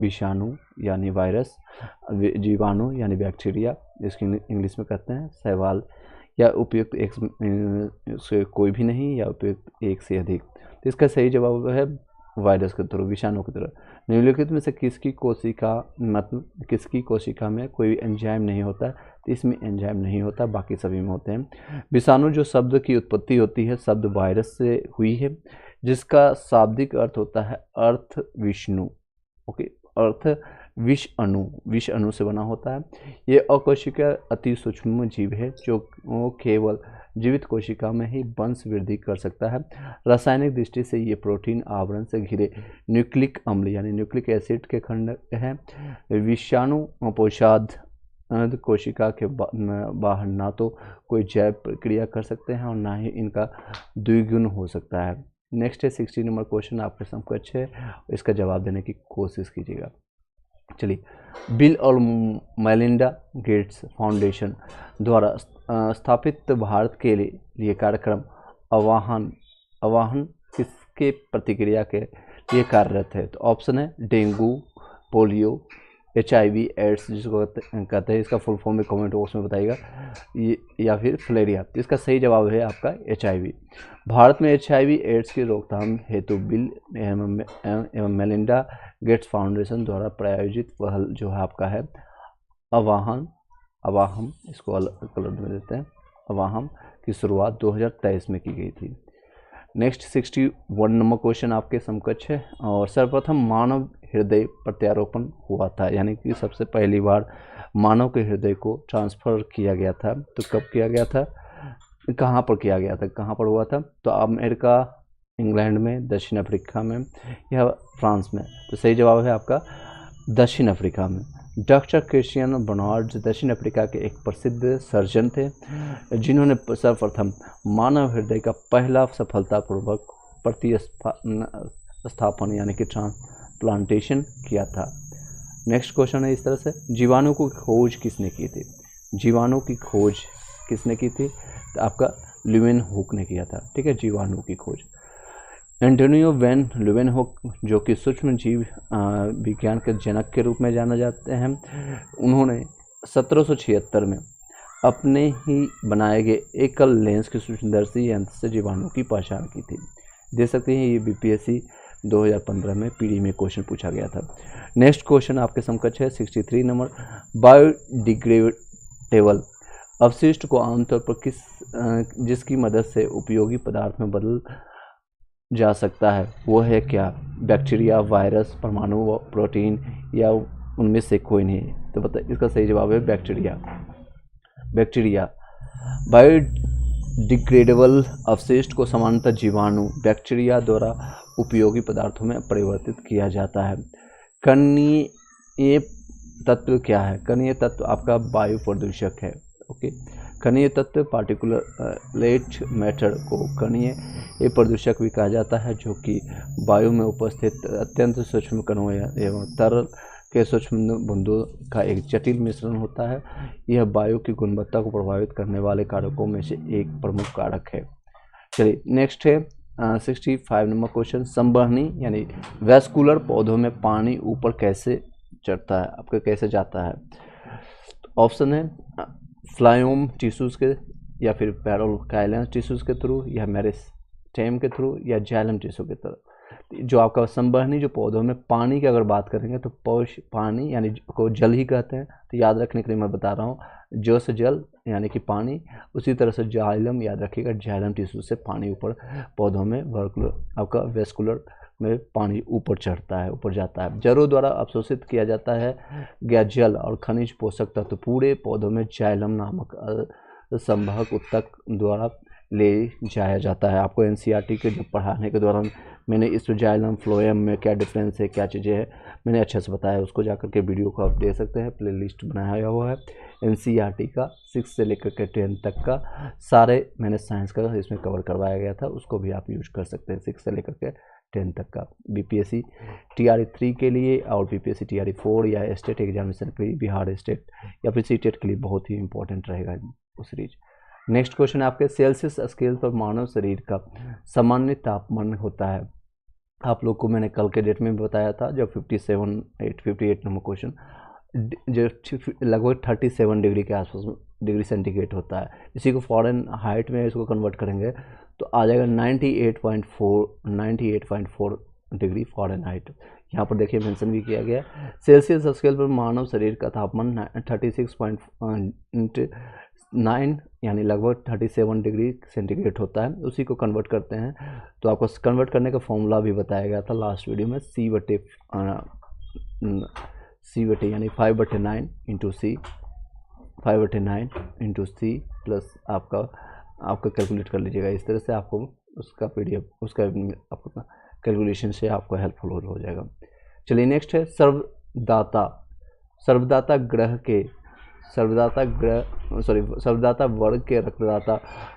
विषाणु यानी वायरस, जीवाणु यानी बैक्टीरिया, जिसकी इंग्लिश में कहते हैं शैवाल, या उपयुक्त एक से कोई भी नहीं, या उपयुक्त एक से अधिक। तो इसका सही जवाब है वायरस के थ्रू, विषाणु की तरह। निम्नलिखित में से किसकी कोशिका, मतलब किसकी कोशिका में कोई एंजाइम नहीं होता है, तो इसमें एंजाइम नहीं होता, बाकी सभी में होते हैं। विषाणु जो शब्द की उत्पत्ति होती है शब्द वायरस से हुई है, जिसका शाब्दिक अर्थ होता है अर्थ विष्णु। ओके, अर्थ विष अणु से बना होता है। ये अकोशिका अति सूक्ष्म जीव है जो केवल जीवित कोशिका में ही वंश वृद्धि कर सकता है। रासायनिक दृष्टि से ये प्रोटीन आवरण से घिरे न्यूक्लिक अम्ल यानी न्यूक्लिक एसिड के खंड हैं। विषाणु पोषाद कोशिका के बाहर ना तो कोई जैव प्रक्रिया कर सकते हैं और ना ही इनका द्विगुण हो सकता है। नेक्स्ट है 60 नंबर क्वेश्चन आपके समकक्ष है, इसका जवाब देने की कोशिश कीजिएगा। चलिए, बिल और मेलिंडा गेट्स फाउंडेशन द्वारा स्थापित भारत के लिए कार्यक्रम आवाहन किसके प्रतिक्रिया के लिए कार्यरत है? तो ऑप्शन है डेंगू, पोलियो, HIV एड्स जिसको कहते हैं, इसका फुल फॉर्म में कमेंट बॉक्स में बताइएगा, या फिर फलेरिया। तो इसका सही जवाब है आपका HIV। भारत में HIV एड्स की रोकथाम हेतु बिल एवं मेलिंडा गेट्स फाउंडेशन द्वारा प्रायोजित पहल जो है आपका है आवाहन, इसको अलग कलर में देते हैं, आवाहन की शुरुआत 2023 में की गई थी। नेक्स्ट 61 नंबर क्वेश्चन आपके समकक्ष है, और सर्वप्रथम मानव हृदय प्रत्यारोपण हुआ था, यानी कि सबसे पहली बार मानव के हृदय को ट्रांसफ़र किया गया था। तो कब किया गया था, कहाँ पर किया गया था, कहाँ पर हुआ था? तो अमेरिका, इंग्लैंड में, दक्षिण अफ्रीका में, या फ्रांस में? तो सही जवाब है आपका दक्षिण अफ्रीका में। डॉक्टर क्रिश्चियन बर्नार्ड दक्षिण अफ्रीका के एक प्रसिद्ध सर्जन थे, जिन्होंने सर्वप्रथम मानव हृदय का पहला सफलतापूर्वक प्रतिस्थापन यानी कि ट्रांसप्लांटेशन किया था। नेक्स्ट क्वेश्चन है इस तरह से, जीवाणु की खोज किसने की थी? जीवाणु की खोज किसने की थी? तो आपका ल्यूवेनहुक ने किया था। ठीक है, जीवाणु की खोज। एंटोनियो वैन ल्यूवेनहुक, जो कि सूक्ष्म जीव विज्ञान के जनक के रूप में जाने जाते हैं, उन्होंने 1776 में अपने ही बनाए गए एकल लेंस के सूक्ष्मदर्शी यंत्र से जीवाणु की पहचान की थी। देख सकते हैं, ये BPSC 2015 में पीडी में क्वेश्चन पूछा गया था। नेक्स्ट क्वेश्चन आपके समकक्ष है 63 नंबर, बायोडिग्रेडेबल अवशिष्ट को आमतौर पर जिसकी मदद से उपयोगी पदार्थ में बदल जा सकता है वो है क्या? बैक्टीरिया, वायरस, परमाणु, प्रोटीन, या उनमें से कोई नहीं? तो बताइए, इसका सही जवाब है बैक्टीरिया। बायोडिग्रेडेबल अवशिष्ट को सामान्यतः जीवाणु, बैक्टीरिया द्वारा उपयोगी पदार्थों में परिवर्तित किया जाता है। कणीय तत्व क्या है? कणीय तत्व आपका वायु प्रदूषक है। ओके, कणीय तत्व पार्टिकुलेट मैटर को कणीय प्रदूषक भी कहा जाता है, जो कि वायु में उपस्थित अत्यंत सूक्ष्म कणों एवं तरल के सूक्ष्म बूंदों का एक जटिल मिश्रण होता है। यह वायु की गुणवत्ता को प्रभावित करने वाले कारकों में से एक प्रमुख कारक है। चलिए, नेक्स्ट है 65 नंबर क्वेश्चन, संवहनी यानी वैस्कुलर पौधों में पानी ऊपर कैसे चढ़ता है, आपका कैसे जाता है? ऑप्शन है फ्लाइयोम टिश्यूज़ के, या फिर पैरोकाइलम टिश्यूज़ के थ्रू, या मेरिस्टेम के थ्रू, या जाइलम टिश्यू के थ्रू। जो आपका संवहनी जो पौधों में पानी की अगर बात करेंगे तो पानी यानी को जल ही कहते हैं, तो याद रखने के लिए मैं बता रहा हूँ, जो से जल यानी कि पानी, उसी तरह से जाइलम याद रखिएगा, जाइलम टिश्यू से पानी ऊपर पौधों में आपका वेस्कुलर में पानी ऊपर चढ़ता है, ऊपर जाता है। जड़ों द्वारा अवशोषित किया जाता है गया जल और खनिज पोषक तत्व पूरे पौधों में जाइलम नामक संवाहक ऊतक द्वारा ले जाया जाता है। आपको NCERT के जो पढ़ाने के दौरान मैंने इस जाइलम फ्लोएम में क्या डिफरेंस है, क्या चीज़ें हैं, मैंने अच्छे से बताया। उसको जाकर के वीडियो को आप दे सकते हैं, प्ले लिस्ट बनाया हुआ है NCERT का 6 से लेकर के 10 तक का सारे मैंने साइंस का इसमें कवर करवाया गया था, उसको भी आप यूज कर सकते हैं 6 से लेकर के 10 तक का। BPSC TRE 3 के लिए और BPSC TRE 4 या स्टेट एग्जामिनेशन के लिए, बिहार स्टेट या फिर CTET के लिए बहुत ही इंपॉर्टेंट रहेगा वो सीरीज। नेक्स्ट क्वेश्चन आपके, सेल्सियस स्केल पर मानव शरीर का सामान्य तापमान होता है आप लोग को मैंने कल के डेट में भी बताया था, जब 58 नंबर क्वेश्चन, जो लगभग 37 डिग्री के आसपास डिग्री सेंटीग्रेड होता है। इसी को फॉरेन हाइट में इसको कन्वर्ट करेंगे तो आ जाएगा 98.4 डिग्री फॉरेन हाइट। यहाँ पर देखिए मेंशन भी किया गया। सेल्सियस स्केल पर मानव शरीर का तापमान 36.9 यानी लगभग 37 डिग्री सेंटीग्रेड होता है। उसी को कन्वर्ट करते हैं तो आपको कन्वर्ट करने का फॉर्मूला भी बताया गया था लास्ट वीडियो में, C/9 यानी 5/9 इंटू सी, 5/9 इंटू सी प्लस आपका कैलकुलेट कर लीजिएगा। इस तरह से आपको उसका PDF उसका आपका कैलकुलेशन से आपको हेल्पफुल हो जाएगा। चलिए नेक्स्ट है सर्वदाता। सर्वदाता वर्ग के रक्तदाता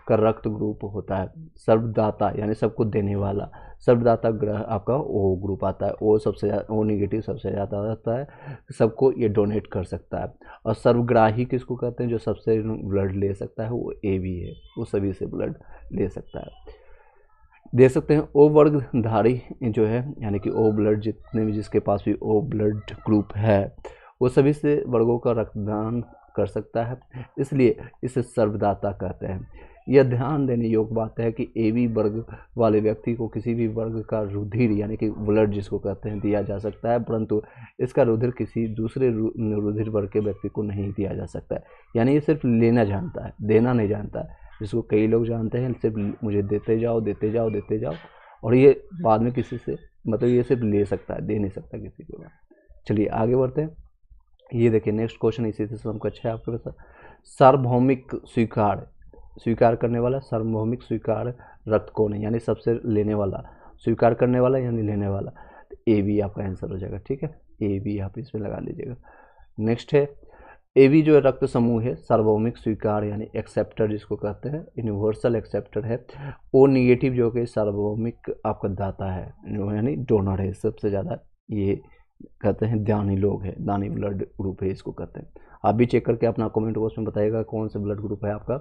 का रक्त ग्रुप होता है। सर्वदाता यानी सबको देने वाला। सर्वदाता ग्रह आपका O ग्रुप आता है। O सबसे O नेगेटिव सबसे ज़्यादा आता है, सबको ये डोनेट कर सकता है। और सर्वग्राही किसको कहते हैं? जो सबसे ब्लड ले सकता है वो AB है, वो सभी से ब्लड ले सकता है। देख सकते हैं O वर्गधारी जो है यानी कि O ब्लड, जितने भी जिसके पास भी O ब्लड ग्रुप है वो सभी से वर्गों का रक्तदान कर सकता है, इसलिए इसे सर्वदाता कहते हैं। यह ध्यान देने योग्य बात है कि AB वर्ग वाले व्यक्ति को किसी भी वर्ग का रुधिर यानी कि ब्लड जिसको कहते हैं दिया जा सकता है, परंतु इसका रुधिर किसी दूसरे रुधिर वर्ग के व्यक्ति को नहीं दिया जा सकता है। यानी ये सिर्फ लेना जानता है, देना नहीं जानता है, जिसको कई लोग जानते हैं सिर्फ मुझे देते जाओ देते जाओ देते जाओ, और ये बाद में किसी से मतलब ये सिर्फ ले सकता है, दे नहीं सकता किसी को। चलिए आगे बढ़ते हैं। ये देखिए नेक्स्ट क्वेश्चन इसी से समकक्ष है आपके पास। सार्वभौमिक स्वीकार करने वाला, सार्वभौमिक स्वीकार रक्त कौन है? यानी सबसे लेने वाला, स्वीकार करने वाला यानी लेने वाला। तो AB आपका आंसर हो जाएगा। ठीक है, AB आप इसमें लगा लीजिएगा। नेक्स्ट है AB जो रक्त समूह है सार्वभौमिक स्वीकार यानी एक्सेप्टर जिसको कहते हैं, यूनिवर्सल एक्सेप्टर है। O नेगेटिव जो कि सार्वभौमिक आपका दाता है यानी डोनर है, सबसे ज़्यादा ये कहते हैं दानी लोग है, दानी ब्लड ग्रुप है इसको कहते हैं। आप भी चेक करके अपना कमेंट बॉक्स में बताइएगा कौन सा ब्लड ग्रुप है आपका,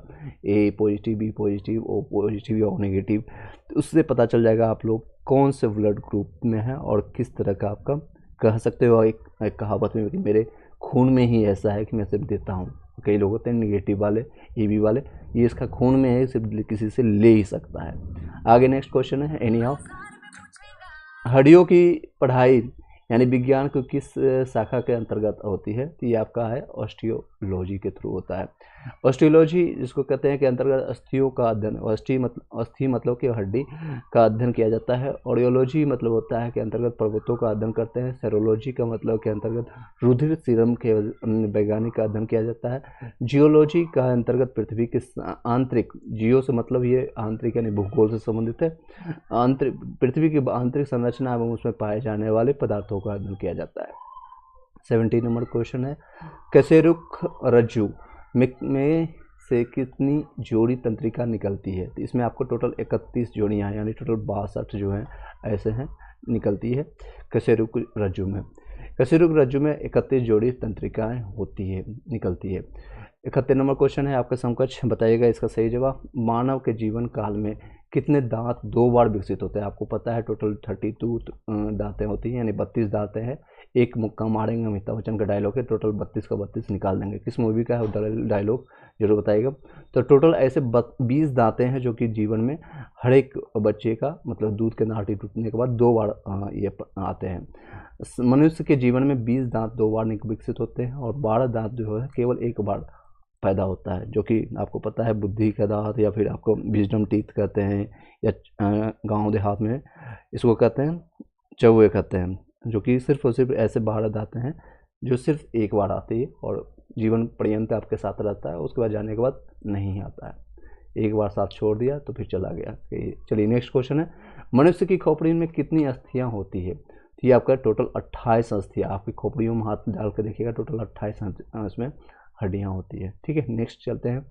A positive, B positive, O positive या O नेगेटिव। तो उससे पता चल जाएगा आप लोग कौन से ब्लड ग्रुप में है और किस तरह का आपका कह सकते हो। एक कहावत में कि मेरे खून में ही ऐसा है कि मैं सिर्फ देता हूँ। कई लोग होते हैं नेगेटिव वाले, AB वाले, ये इसका खून में है, सिर्फ किसी से ले ही सकता है। आगे नेक्स्ट क्वेश्चन है एनी हाउ। हड्डियों की पढ़ाई यानी विज्ञान को किस शाखा के अंतर्गत होती है? तो ये आपका है ऑस्टियोलॉजी के थ्रू होता है। ऑस्टियोलॉजी जिसको कहते हैं के अंतर्गत अस्थियों का अध्ययन, अस्थि मतलब कि हड्डी का अध्ययन किया जाता है। ऑडियोलॉजी मतलब होता है कि अंतर्गत पर्वतों का अध्ययन करते हैं। सेरोलॉजी का मतलब के अंतर्गत रुधिर सीरम के वैज्ञानिक का अध्ययन किया जाता है। जियोलॉजी का अंतर्गत पृथ्वी के आंतरिक, जियो से मतलब ये आंतरिक यानी भूगोल से संबंधित है, आंतरिक पृथ्वी की आंतरिक संरचना एवं उसमें पाए जाने वाले पदार्थों का अध्ययन किया जाता है। 17 नंबर क्वेश्चन है कशेरुक रज्जु में से कितनी जोड़ी तंत्रिका निकलती है? तो इसमें आपको टोटल 31 जोड़ियाँ हैं यानी टोटल 62 जो हैं ऐसे हैं निकलती है कशेरुक रज्जु में। कशेरुक रज्जु में 31 जोड़ी तंत्रिकाएं होती है, निकलती है। 71 नंबर क्वेश्चन है आपका समकक्ष, बताइएगा इसका सही जवाब। मानव के जीवन काल में कितने दांत 2 बार विकसित होते हैं? आपको पता है टोटल 32 दांतें होती हैं यानी 32 दांतें हैं। एक मुक्का मारेंगे अमिताभ बच्चन का डायलॉग है, टोटल 32 का 32 निकाल देंगे। किस मूवी का है डायलॉग जरूर बताइएगा। तो टोटल ऐसे 20 दांतें हैं जो कि जीवन में हर एक बच्चे का मतलब दूध के नाटी टूटने के बाद 2 बार ये आते हैं। मनुष्य के जीवन में 20 दांत 2 बार विकसित होते हैं और 12 दांत जो है केवल 1 बार पैदा होता है, जो कि आपको पता है बुद्धि का दांत या फिर आपको विजडम टीथ कहते हैं, या गांव देहात में इसको कहते हैं चौवे कहते हैं, जो कि सिर्फ और सिर्फ ऐसे 12 दांत हैं जो सिर्फ 1 बार आती है और जीवन पर्यंत आपके साथ रहता है, उसके बाद जाने के बाद नहीं आता है। 1 बार साथ छोड़ दिया तो फिर चला गया। चलिए नेक्स्ट क्वेश्चन है मनुष्य की खोपड़ी में कितनी अस्थियां होती है? तो ये आपका टोटल 28 अस्थियां, आपकी खोपड़ियों में हाथ डाल कर देखिएगा, टोटल 28 इसमें हड्डियां होती है। ठीक है, नेक्स्ट चलते हैं।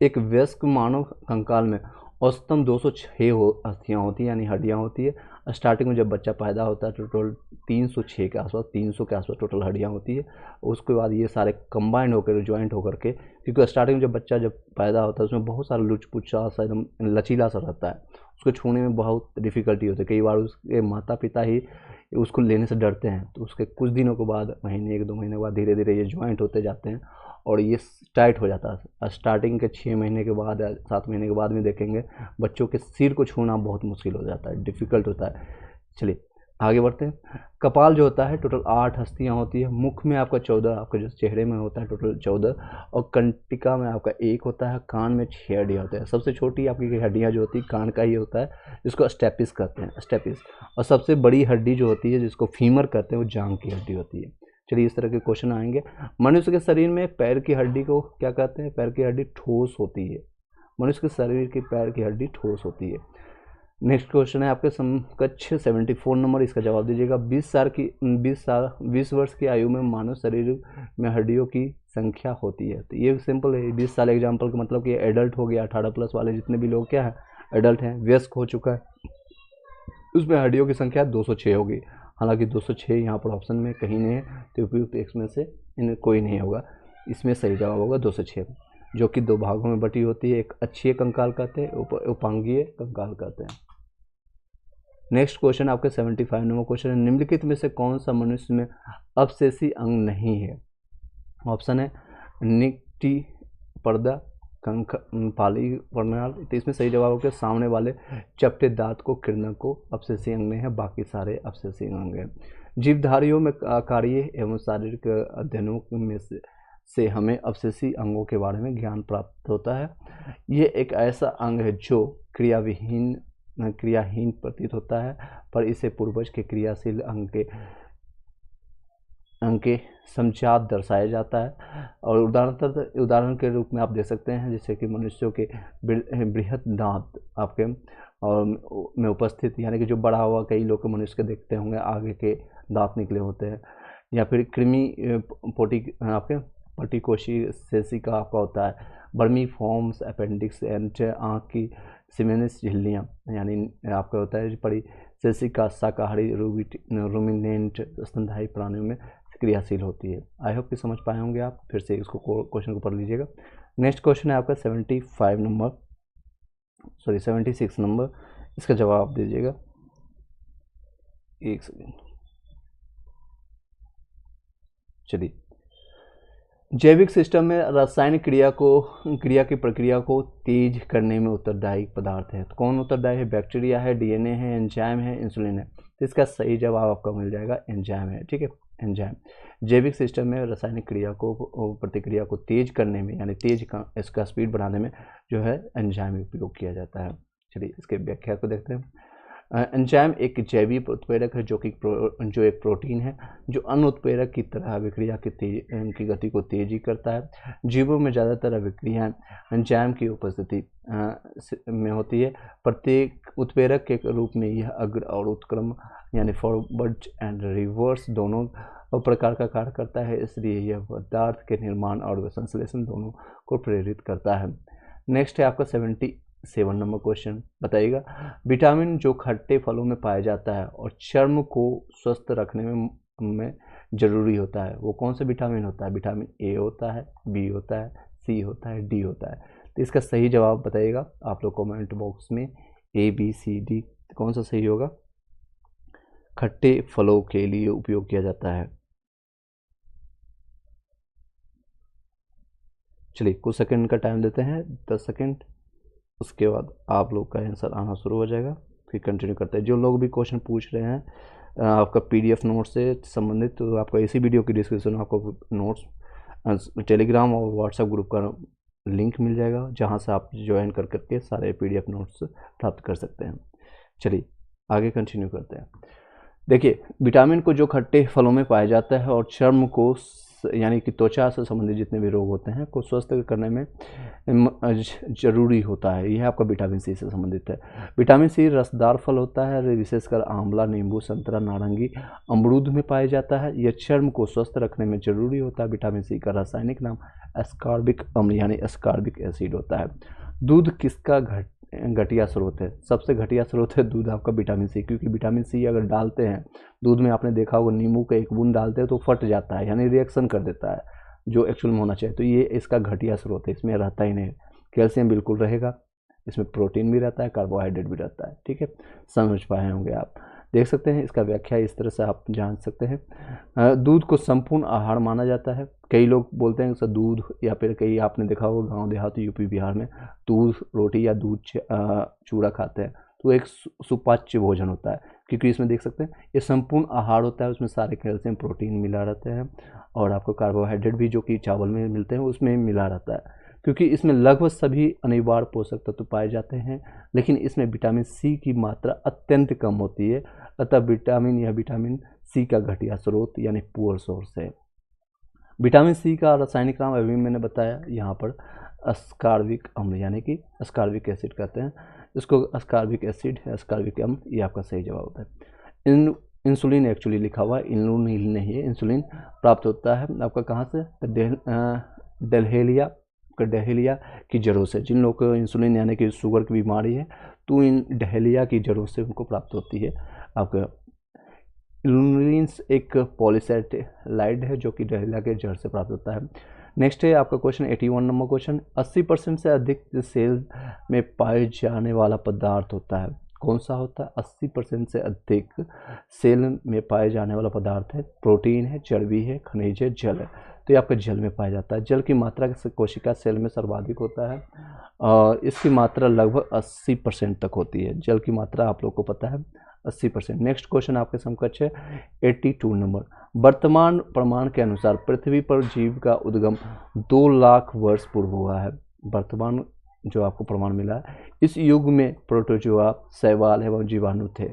एक वयस्क मानव कंकाल में औसतन 206 अस्थियां होती हैं यानी हड्डियां होती है। स्टार्टिंग में जब बच्चा पैदा होता है तो टोटल 306 के आसपास 300 के आसपास टोटल हड्डियाँ होती है। उसके बाद ये सारे कंबाइंड होकर ज्वाइंट होकर के, क्योंकि स्टार्टिंग में जब बच्चा जब पैदा होता है उसमें बहुत सारा लुच-पुचा सा एकदम लचीला सा रहता है, उसको छूने में बहुत डिफ़िकल्टी होती है। कई बार उसके माता पिता ही उसको लेने से डरते हैं, तो उसके कुछ दिनों के बाद, महीने 1-2 महीने के बाद धीरे धीरे ये ज्वाइंट होते जाते हैं और ये टाइट हो जाता है। स्टार्टिंग के 6 महीने के बाद या 7 महीने के बाद में देखेंगे बच्चों के सिर को छूना बहुत मुश्किल हो जाता है, डिफ़िकल्ट होता है। चलिए आगे बढ़ते हैं। कपाल जो होता है टोटल 8 हस्तियाँ होती है। मुख में आपका 14, आपके जो चेहरे में होता है टोटल 14, और कंटिका में आपका 1 होता है। कान में 6 हड्डियाँ होते हैं। सबसे छोटी आपकी हड्डियाँ जो होती है कान का ही होता है, जिसको स्टेपिस कहते हैं, स्टेपिस। और सबसे बड़ी हड्डी जो होती है जिसको फीमर कहते हैं वो जांघ की हड्डी होती है। चलिए इस तरह के क्वेश्चन आएंगे। मनुष्य के शरीर में पैर की हड्डी को क्या कहते हैं? पैर की हड्डी ठोस होती है। मनुष्य के शरीर की पैर की हड्डी ठोस होती है। नेक्स्ट क्वेश्चन है आपके समकक्ष 74 नंबर, इसका जवाब दीजिएगा। 20 वर्ष की आयु में मानव शरीर में हड्डियों की संख्या होती है। तो ये सिंपल है, 20 साल एग्जाम्पल का मतलब कि एडल्ट हो गया। 18+ वाले जितने भी लोग क्या है एडल्ट हैं, वयस्क हो चुका है, उसमें हड्डियों की संख्या 206 होगी। हालांकि 206 यहाँ पर ऑप्शन में कहीं नहीं है, तो उपयुक्त इसमें से इनमें कोई नहीं होगा। इसमें सही जवाब होगा 206, जो कि 2 भागों में बटी होती है। एक अक्षीय कंकाल कहते हैं, उपांगीय कंकाल कहते हैं। नेक्स्ट क्वेश्चन आपके 75 नंबर क्वेश्चन है। निम्नलिखित में से कौन सा मनुष्य में अपशेषी अंग नहीं है? ऑप्शन है निकटी, पर्दा, पाली प्रणाल। तो इसमें सही जवाब होगा सामने वाले चपटे दांत को किरणक को अपशेषी अंग नहीं है, बाकी सारे अपशेषी अंग हैं। जीवधारियों में कार्य एवं शारीरिक अध्ययनों में से हमें अपशेषी अंगों के बारे में ज्ञान प्राप्त होता है। ये एक ऐसा अंग है जो क्रियाहीन प्रतीत होता है, पर इसे पूर्वज के क्रियाशील अंग के समचात दर्शाया जाता है। और उदाहरण के रूप में आप देख सकते हैं, जैसे कि मनुष्यों के बृहत दांत आपके और में उपस्थित, यानी कि जो बड़ा हुआ, कई लोग मनुष्य के देखते होंगे आगे के दांत निकले होते हैं। या फिर कृमि पोटी आपके पटिकोशी सेसिका आपका होता है। बर्मी फॉर्म्स अपेंडिक्स एंड आँख की सिमेनिस झिल्लियाँ, यानी आपका होता है पड़ी सेसिका शाकाहारी रूमिनेंट स्तनधारी प्राणियों में क्रियाशील होती है। आई होप कि समझ पाए होंगे आप। फिर से इसको क्वेश्चन को पढ़ लीजिएगा। नेक्स्ट क्वेश्चन है आपका 76 नंबर, इसका जवाब दीजिएगा। एक सेकेंड, चलिए। जैविक सिस्टम में रासायनिक क्रिया की प्रक्रिया को तेज करने में उत्तरदायी पदार्थ है। तो कौन उत्तरदायी है? बैक्टीरिया है, डीएनए है, एंजाइम है, इंसुलिन है। तो इसका सही जवाब आपका मिल जाएगा एंजाइम है। ठीक है, एंजाइम। जैविक सिस्टम में रासायनिक प्रतिक्रिया को तेज करने में, यानी इसका स्पीड बढ़ाने में जो है एंजाइम उपयोग किया जाता है। चलिए इसके व्याख्या को देखते हैं। एंजाइम एक जैविक उत्प्रेरक है जो एक प्रोटीन है जो अन्य उत्प्रेरक की तरह अभिक्रिया की गति को तेजी करता है। जीवों में ज़्यादातर अभिक्रियाएं एंजाइम की उपस्थिति में होती है। प्रत्येक उत्प्रेरक के रूप में यह अग्र और उत्क्रम, यानी फॉरवर्ड एंड रिवर्स दोनों प्रकार का कार्य करता है। इसलिए यह पदार्थ के निर्माण और संश्लेषण दोनों को प्रेरित करता है। नेक्स्ट है आपका 77 नंबर क्वेश्चन, बताइएगा। विटामिन जो खट्टे फलों में पाया जाता है और चर्म को स्वस्थ रखने में जरूरी होता है, वो कौन सा विटामिन होता है? विटामिन ए होता है, बी होता है, सी होता है, डी होता है। तो इसका सही जवाब बताइएगा आप लोग कमेंट बॉक्स में। ए, बी, सी, डी कौन सा सही होगा? खट्टे फलों के लिए उपयोग किया जाता है। चलिए कुछ सेकंड का टाइम देते हैं, 10 सेकंड। उसके बाद आप लोग का आंसर आना शुरू हो जाएगा। फिर कंटिन्यू करते हैं। जो लोग भी क्वेश्चन पूछ रहे हैं आपका पीडीएफ नोट से संबंधित, तो आपका इसी वीडियो की डिस्क्रिप्शन में आपको नोट्स टेलीग्राम और व्हाट्सएप ग्रुप का लिंक मिल जाएगा, जहां से आप ज्वाइन कर करके सारे पीडीएफ नोट्स प्राप्त कर सकते हैं। चलिए आगे कंटिन्यू करते हैं। देखिए, विटामिन को जो खट्टे फलों में पाया जाता है और चर्म को, यानी कि त्वचा से संबंधित जितने भी रोग होते हैं को स्वस्थ करने में जरूरी होता है। यह आपका विटामिन सी से संबंधित है। विटामिन सी रसदार फल होता है, विशेषकर आंवला, नींबू, संतरा, नारंगी, अमरूद में पाया जाता है। यह चर्म को स्वस्थ रखने में जरूरी होता है। विटामिन सी का रासायनिक नाम एस्कॉर्बिक अम्ल यानी एस्कॉर्बिक एसिड होता है। दूध किसका घटिया स्रोत है, सबसे घटिया स्रोत है दूध आपका विटामिन सी, क्योंकि विटामिन सी अगर डालते हैं दूध में, आपने देखा होगा नींबू का एक बूंद डालते हैं तो फट जाता है, यानी रिएक्शन कर देता है जो एक्चुअल में होना चाहिए, तो ये इसका घटिया स्रोत है, इसमें रहता ही नहीं। कैल्शियम बिल्कुल रहेगा, इसमें प्रोटीन भी रहता है, कार्बोहाइड्रेट भी रहता है। ठीक है, समझ पाए होंगे आप, देख सकते हैं इसका व्याख्या इस तरह से आप जान सकते हैं। दूध को संपूर्ण आहार माना जाता है। कई लोग बोलते हैं सर दूध, या फिर कई आपने देखा होगा गांव देहात यूपी बिहार में दूध रोटी या दूध चूड़ा खाते हैं, तो एक सुपाच्य भोजन होता है, क्योंकि इसमें देख सकते हैं ये संपूर्ण आहार होता है, उसमें सारे कैल्शियम प्रोटीन मिला रहते हैं, और आपको कार्बोहाइड्रेट भी जो कि चावल में मिलते हैं उसमें मिला रहता है, क्योंकि इसमें लगभग सभी अनिवार्य पोषक तत्व पाए जाते हैं, लेकिन इसमें विटामिन सी की मात्रा अत्यंत कम होती है, अतः विटामिन सी का घटिया स्रोत यानी पुअर सोर्स है। विटामिन सी का रासायनिक नाम अभी मैंने बताया यहाँ पर अस्कॉर्बिक अम्ल, यानी कि अस्कॉर्बिक एसिड कहते हैं इसको, अस्कॉर्बिक एसिड है, अस्कॉर्बिक अम्ल, ये आपका सही जवाब होता है। इंसुलिन एक्चुअली लिखा हुआ है, इंसुलिन नहीं है, इंसुलिन प्राप्त होता है आपका कहाँ से, डहेलिया की जड़ों से। जिन लोगों को इंसुलिन यानी कि शुगर की बीमारी है तो इन डहेलिया की जड़ों से उनको प्राप्त होती है। आपका इल्यूमिन्स एक पॉलीसेटेलाइड है जो कि डहेलिया के जड़ से प्राप्त होता है। नेक्स्ट है आपका क्वेश्चन 81 नंबर क्वेश्चन, 80% से अधिक सेल में पाए जाने वाला पदार्थ होता है, कौन सा होता है? 80% से अधिक सेल में पाए जाने वाला पदार्थ है, प्रोटीन है, चर्बी है, खनिज है, जल है, तो ये आपका जल में पाया जाता है। जल की मात्रा कोशिका सेल में सर्वाधिक होता है और इसकी मात्रा लगभग 80% तक होती है। जल की मात्रा आप लोग को पता है 80%। नेक्स्ट क्वेश्चन आपके समकक्ष है 82 नंबर, वर्तमान प्रमाण के अनुसार पृथ्वी पर जीव का उद्गम 2 लाख वर्ष पूर्व हुआ है। वर्तमान जो आपको प्रमाण मिला है, इस युग में प्रोटोजोआ, शैवाल एवं जीवाणु थे,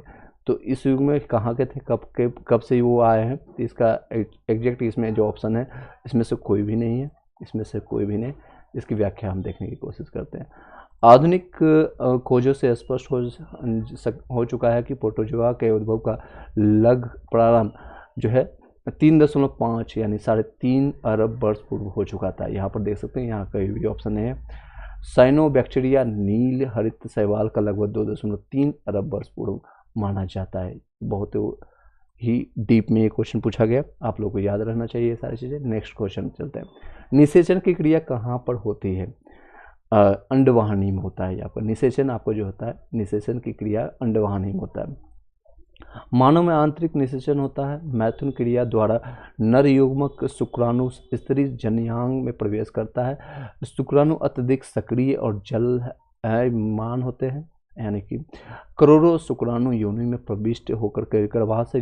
तो इस युग में कहाँ के थे, कब से वो आए हैं? तो इसका एग्जैक्ट इसमें जो ऑप्शन है इसमें से कोई भी नहीं है, इसमें से कोई भी नहीं। इसकी व्याख्या हम देखने की कोशिश करते हैं। आधुनिक खोजों से स्पष्ट हो चुका है कि प्रोटोजोआ के उद्भव का प्रारंभ जो है 3.5 यानी 3.5 अरब वर्ष पूर्व हो चुका था। यहाँ पर देख सकते हैं, यहाँ कहीं भी ऑप्शन नहीं है। साइनोबैक्टीरिया नील हरित शैवाल का लगभग 2.3 अरब वर्ष पूर्व माना जाता है। बहुत ही डीप में ये क्वेश्चन पूछा गया, आप लोग को याद रहना चाहिए ये सारी चीज़ें। नेक्स्ट क्वेश्चन चलते हैं, निषेचन की क्रिया कहाँ पर होती है? अंडवाहिनी में होता है। यहाँ पर निषेचन आपको जो होता है, निषेचन की क्रिया अंडवाहिनी में होता है। मानव में आंतरिक निषेचन होता है, मैथुन क्रिया द्वारा नर युग्मक शुक्राणु स्त्री जननांग में प्रवेश करता है। शुक्राणु अत्यधिक सक्रिय और जलमान होते हैं, यानी कि करोड़ों शुक्राणु योनि में प्रविष्ट होकर गर्भाशय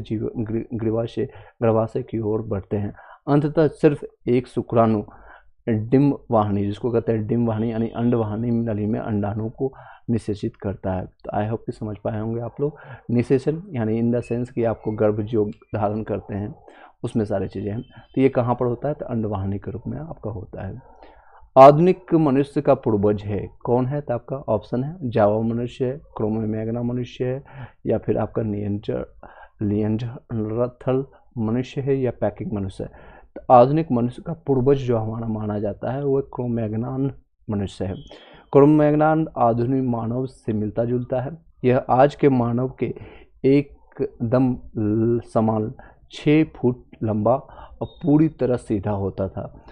की ओर बढ़ते हैं। अंततः सिर्फ एक शुक्राणु डिम्ब वाहिनी, जिसको कहते हैं डिम्ब वाहिनी यानी अंडवाहिनी नली में अंडाणु को निषेचित करता है। तो आई होप कि समझ पाए होंगे आप लोग। निषेचन यानी इन द सेंस कि आपको गर्भ जो धारण करते हैं उसमें सारी चीज़ें हैं, तो ये कहाँ पर होता है? तो अंडवाहिनी के रूप में आपका होता है। आधुनिक मनुष्य का पूर्वज है कौन है? तो आपका ऑप्शन है जावा मनुष्य है, क्रोमैग्ना मनुष्य है, या फिर आपका निएंडरथल मनुष्य है, या पैकिंग मनुष्य है। तो आधुनिक मनुष्य का पूर्वज जो हमारा माना जाता है वो क्रोमैग्नान मनुष्य है। क्रोमैग्नान आधुनिक मानव से मिलता जुलता है। यह आज के मानव के एकदम समान 6 फुट लंबा और पूरी तरह सीधा होता था।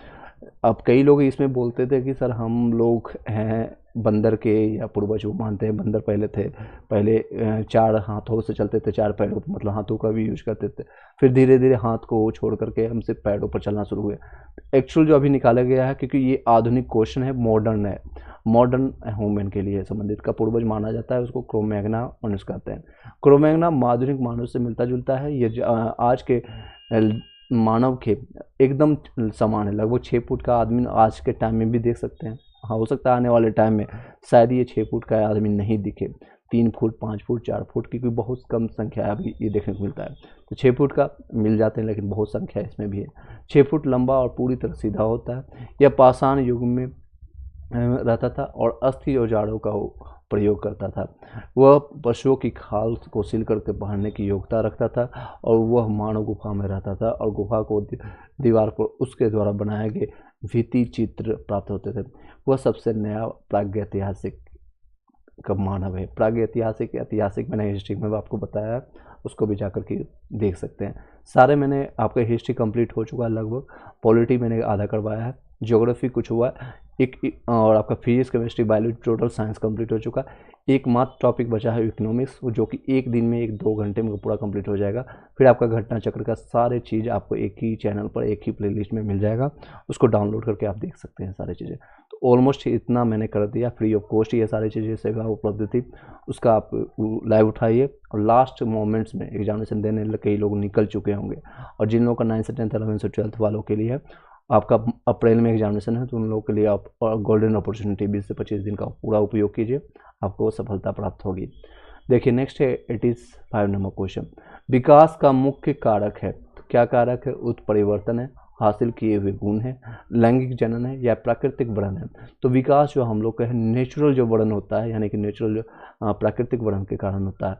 अब कई लोग इसमें बोलते थे कि सर हम लोग हैं बंदर के या पूर्वज, वो मानते हैं बंदर पहले थे, पहले 4 हाथों से चलते थे, 4 पैरों पर, मतलब हाथों का भी यूज करते थे, फिर धीरे धीरे हाथ को छोड़ करके हमसे पैरों पर चलना शुरू हुए। एक्चुअल जो अभी निकाला गया है, क्योंकि ये आधुनिक क्वेश्चन है, मॉडर्न है, मॉडर्न ह्यूमन के लिए संबंधित का पूर्वज माना जाता है, उसको क्रोमैग्ना मनुष्य कहते हैं। क्रोमैग्ना आधुनिक मानव से मिलता जुलता है। ये आज के मानव के एकदम समान है, लगभग 6 फुट का आदमी आज के टाइम में भी देख सकते हैं। हाँ, हो सकता है आने वाले टाइम में शायद ये 6 फुट का आदमी नहीं दिखे, 3 फुट, 5 फुट, 4 फुट की बहुत कम संख्या अभी ये देखने को मिलता है। तो 6 फुट का मिल जाते हैं, लेकिन बहुत संख्या इसमें भी है। 6 फुट लंबा और पूरी तरह सीधा होता है। यह पाषाण युग में रहता था और अस्थि औजारों का प्रयोग करता था। वह पशुओं की खाल को सील करके पहनने की योग्यता रखता था और वह मानव गुफा में रहता था और गुफा को दीवार पर उसके द्वारा बनाए गए भित्ति चित्र प्राप्त होते थे। वह सबसे नया प्रागैतिहासिक कब मानव है। प्राग ऐतिहासिक, ऐतिहासिक मैंने हिस्ट्री में आपको बताया है, उसको भी जाकर के देख सकते हैं। सारे मैंने आपका हिस्ट्री कंप्लीट हो चुका है लगभग। पॉलिटी मैंने आधा करवाया है, ज्योग्राफी कुछ हुआ है, और आपका physics, chemistry, biology, total science complete हो चुका है। एक मात्र टॉपिक बचा है इकोनॉमिक्स, जो कि एक दिन में 1-2 घंटे में पूरा कंप्लीट हो जाएगा। फिर आपका घटना चक्र का सारे चीज़ आपको एक ही चैनल पर, एक ही प्लेलिस्ट में मिल जाएगा, उसको डाउनलोड करके आप देख सकते हैं सारी चीज़ें। तो ऑलमोस्ट इतना मैंने कर दिया, फ्री ऑफ कॉस्ट ये सारी चीज़ें सेवा उपलब्ध थी, उसका आप लाइव उठाइए। और लास्ट मोमेंट्स में एग्जामिनेशन देने कई लोग निकल चुके होंगे, और जिन लोगों का 9th से 10th 11th से 12th वालों के लिए आपका अप्रैल में एग्जामिनेशन है, तो उन लोगों के लिए आप गोल्डन अपॉर्चुनिटी 20 से 25 दिन का पूरा उपयोग कीजिए, आपको सफलता प्राप्त होगी। देखिए नेक्स्ट है 85 नंबर क्वेश्चन। विकास का मुख्य कारक है, तो क्या कारक है? उत्परिवर्तन है, हासिल किए हुए गुण है, लैंगिक जनन है, या प्राकृतिक वर्णन है। तो विकास जो हम लोग का है नेचुरल जो वर्णन होता है, यानी कि नेचुरल जो प्राकृतिक वर्णन के कारण होता है।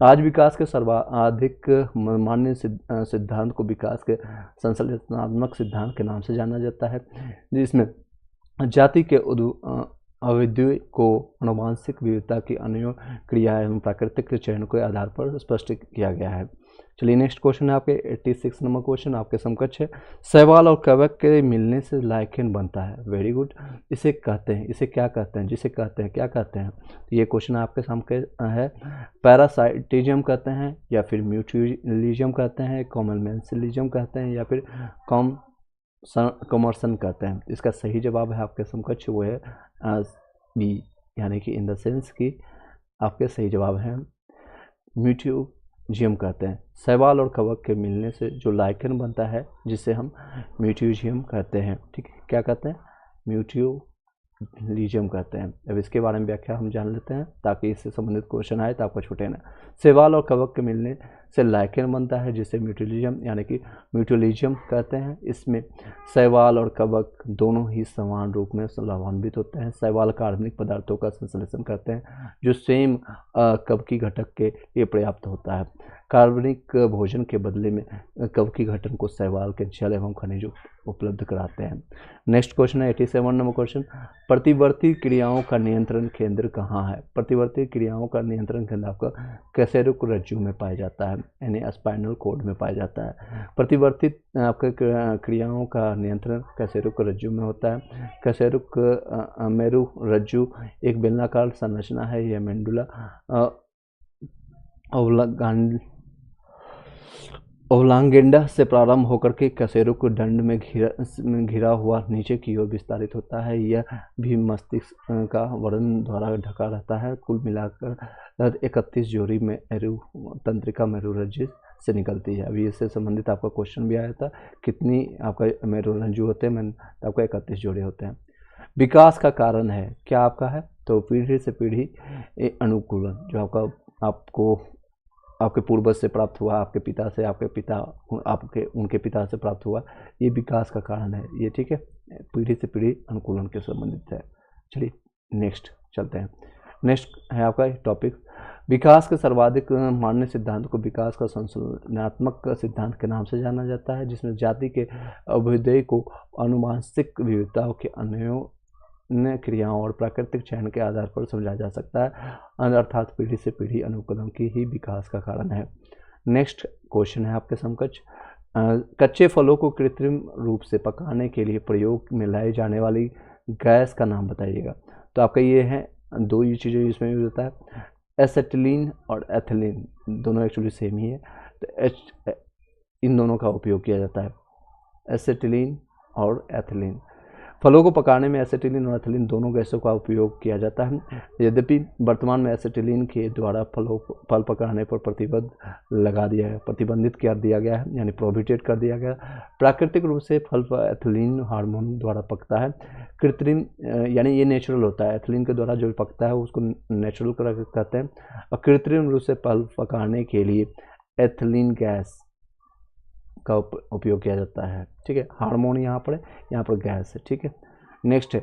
आज विकास के सर्वाधिक मान्य सिद्धांत को विकास के संश्लेषणात्मक सिद्धांत के नाम से जाना जाता है, जिसमें जाति के अविद्युय को आनुवंशिक विविधता की अन्य क्रिया एवं प्राकृतिक चयन के आधार पर स्पष्ट किया गया है। चलिए नेक्स्ट क्वेश्चन है आपके 86 नंबर क्वेश्चन, आपके समकक्ष है। शैवाल और कवक के मिलने से लाइकेन बनता है। Very good. इसे कहते हैं, इसे क्या कहते हैं? जिसे कहते हैं क्या कहते हैं? तो ये क्वेश्चन आपके सामने है। पैरासाइटिज्म कहते हैं, या फिर म्यूचुअलिज्म कहते हैं, कॉमनमेंसलिज्म कहते हैं, या फिर कॉमर्सन कहते हैं। इसका सही जवाब है आपके समकक्ष, वो है बी, यानी कि इन द सेंस की आपके सही जवाब है म्यूचुअलिज्म कहते हैं। शैवाल और कवक के मिलने से जो लाइकेन बनता है, जिसे हम म्यूचुअलिज्म कहते हैं। ठीक है, क्या कहते हैं? म्यूचुअलिज्म कहते हैं। अब इसके बारे में व्याख्या हम जान लेते हैं, ताकि इससे संबंधित क्वेश्चन आए तो आपको छूटे ना। शैवाल और कवक के मिलने से लाइकेन बनता है, जिसे म्यूचुअलिज्म यानी कि म्यूचुअलिज्म कहते हैं। इसमें शैवाल और कवक दोनों ही समान रूप में लाभान्वित होते हैं। शैवाल कार्बनिक पदार्थों का संश्लेषण करते हैं, जो सेम कवकी घटक के लिए पर्याप्त होता है। कार्बनिक भोजन के बदले में कवकी घटक को शैवाल के जल एवं खनिज उपलब्ध कराते हैं। नेक्स्ट क्वेश्चन है 87 नंबर क्वेश्चन। प्रतिवर्ती क्रियाओं का नियंत्रण केंद्र कहाँ है? प्रतिवर्ती क्रियाओं का नियंत्रण केंद्र आपका कैसेरुक रज्जु में पाया जाता है, यानी स्पाइनल कॉर्ड में पाया जाता है। प्रतिवर्ती आपके क्रियाओं का नियंत्रण कैसेरुक रज्जु में होता है। कैसेरुक मेरु रज्जु एक बेलनाकार संरचना है, यह मेंडुला ओवलांगेंडा से प्रारंभ होकर के कैसेरुक दंड में घिरा हुआ नीचे की ओर विस्तारित होता है। यह भी मस्तिष्क का वर्णन द्वारा ढका रहता है। कुल मिलाकर 31 जोड़ी मेरु तंत्रिका मेरुरज्जु से निकलती है। अभी इससे संबंधित आपका क्वेश्चन भी आया था, कितनी आपका मेरुरज्जु होते हैं? मैंने आपका 31 जोड़े होते हैं। विकास का कारण है क्या आपका है? तो पीढ़ी से पीढ़ी अनुकूलन, जो आपको आपके पूर्वज से प्राप्त हुआ, आपके पिता से, आपके पिता उनके पिता से प्राप्त हुआ, ये विकास का कारण है ये। ठीक है, पीढ़ी से पीढ़ी अनुकूलन के संबंधित है। चलिए नेक्स्ट चलते हैं। नेक्स्ट है आपका टॉपिक, विकास के सर्वाधिक मान्य सिद्धांत को विकास का संश्लेषणात्मक सिद्धांत के नाम से जाना जाता है, जिसमें जाति के अभ्युदय को आनुवंशिक विविधताओं के अन्योन्य क्रियाओं और प्राकृतिक चयन के आधार पर समझा जा सकता है, अर्थात पीढ़ी से पीढ़ी अनुकूलन की ही विकास का कारण है। नेक्स्ट क्वेश्चन है आपके समकक्ष, कच्चे फलों को कृत्रिम रूप से पकाने के लिए प्रयोग में लाई जाने वाली गैस का नाम बताइएगा। तो आपका ये है, दो ही चीज़ें इसमें यूज होता है, एसेटिलीन और एथिलीन, दोनों एक्चुअली सेम ही है। तो इन दोनों का उपयोग किया जाता है, एसेटिलीन और एथिलीन। फलों को पकाने में एसेटिलीन और एथिलीन दोनों गैसों का उपयोग किया जाता है। यद्यपि वर्तमान में एसेटिलीन के द्वारा फल पकाने पर प्रतिबंधित कर दिया गया है, यानी प्रोहिबिटेड कर दिया गया। प्राकृतिक रूप से फल एथिलीन हार्मोन द्वारा पकता है। कृत्रिम यानी ये नेचुरल होता है, एथिलीन के द्वारा जो पकता है उसको नेचुरल कहते हैं। और कृत्रिम रूप से फल पकाने के लिए एथिलीन गैस का उपयोग किया जाता है। ठीक है, हार्मोन यहाँ पर गैस है। ठीक है, नेक्स्ट है,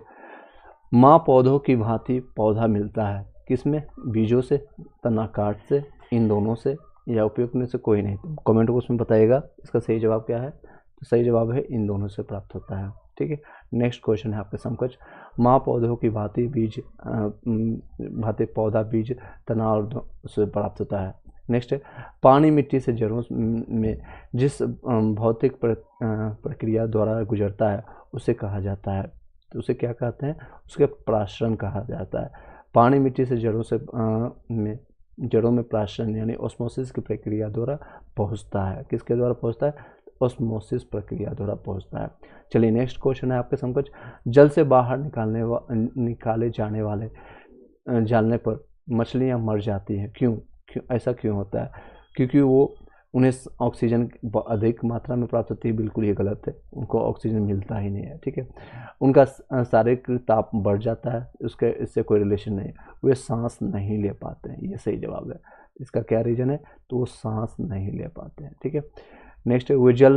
माँ पौधों की भांति पौधा मिलता है किसमें? बीजों से, तना काट से, इन दोनों से, या उपयुक्त में से कोई नहीं। कमेंट बॉक्स में बताइएगा इसका सही जवाब क्या है। तो सही जवाब है इन दोनों से प्राप्त होता है। ठीक है। नेक्स्ट क्वेश्चन है आपके समकक्ष, माँ पौधों की भांति पौधा बीज तना और से प्राप्त होता है। नेक्स्ट है, पानी मिट्टी से जड़ों में जिस भौतिक प्रक्रिया द्वारा गुजरता है उसे कहा जाता है, तो उसे क्या कहते हैं, उसके प्राशरण कहा जाता है। पानी मिट्टी से जड़ों में प्राशरण यानी ऑस्मोसिस की प्रक्रिया द्वारा पहुंचता है। किसके द्वारा पहुंचता है, ऑस्मोसिस प्रक्रिया द्वारा पहुंचता है। चलिए नेक्स्ट क्वेश्चन है आपके समकक्ष, जल से बाहर निकाले जाने पर मछलियां मर जाती हैं, क्यों ऐसा क्यों होता है? क्योंकि उन्हें ऑक्सीजन अधिक मात्रा में प्राप्त होती है। बिल्कुल ये गलत है, उनको ऑक्सीजन मिलता ही नहीं है, ठीक है। उनका शारीरिक ताप बढ़ जाता है, इससे कोई रिलेशन नहीं है, वे सांस नहीं ले पाते हैं, ये सही जवाब है। इसका क्या रीजन है, तो वो सांस नहीं ले पाते हैं, ठीक है। नेक्स्ट है, वे जल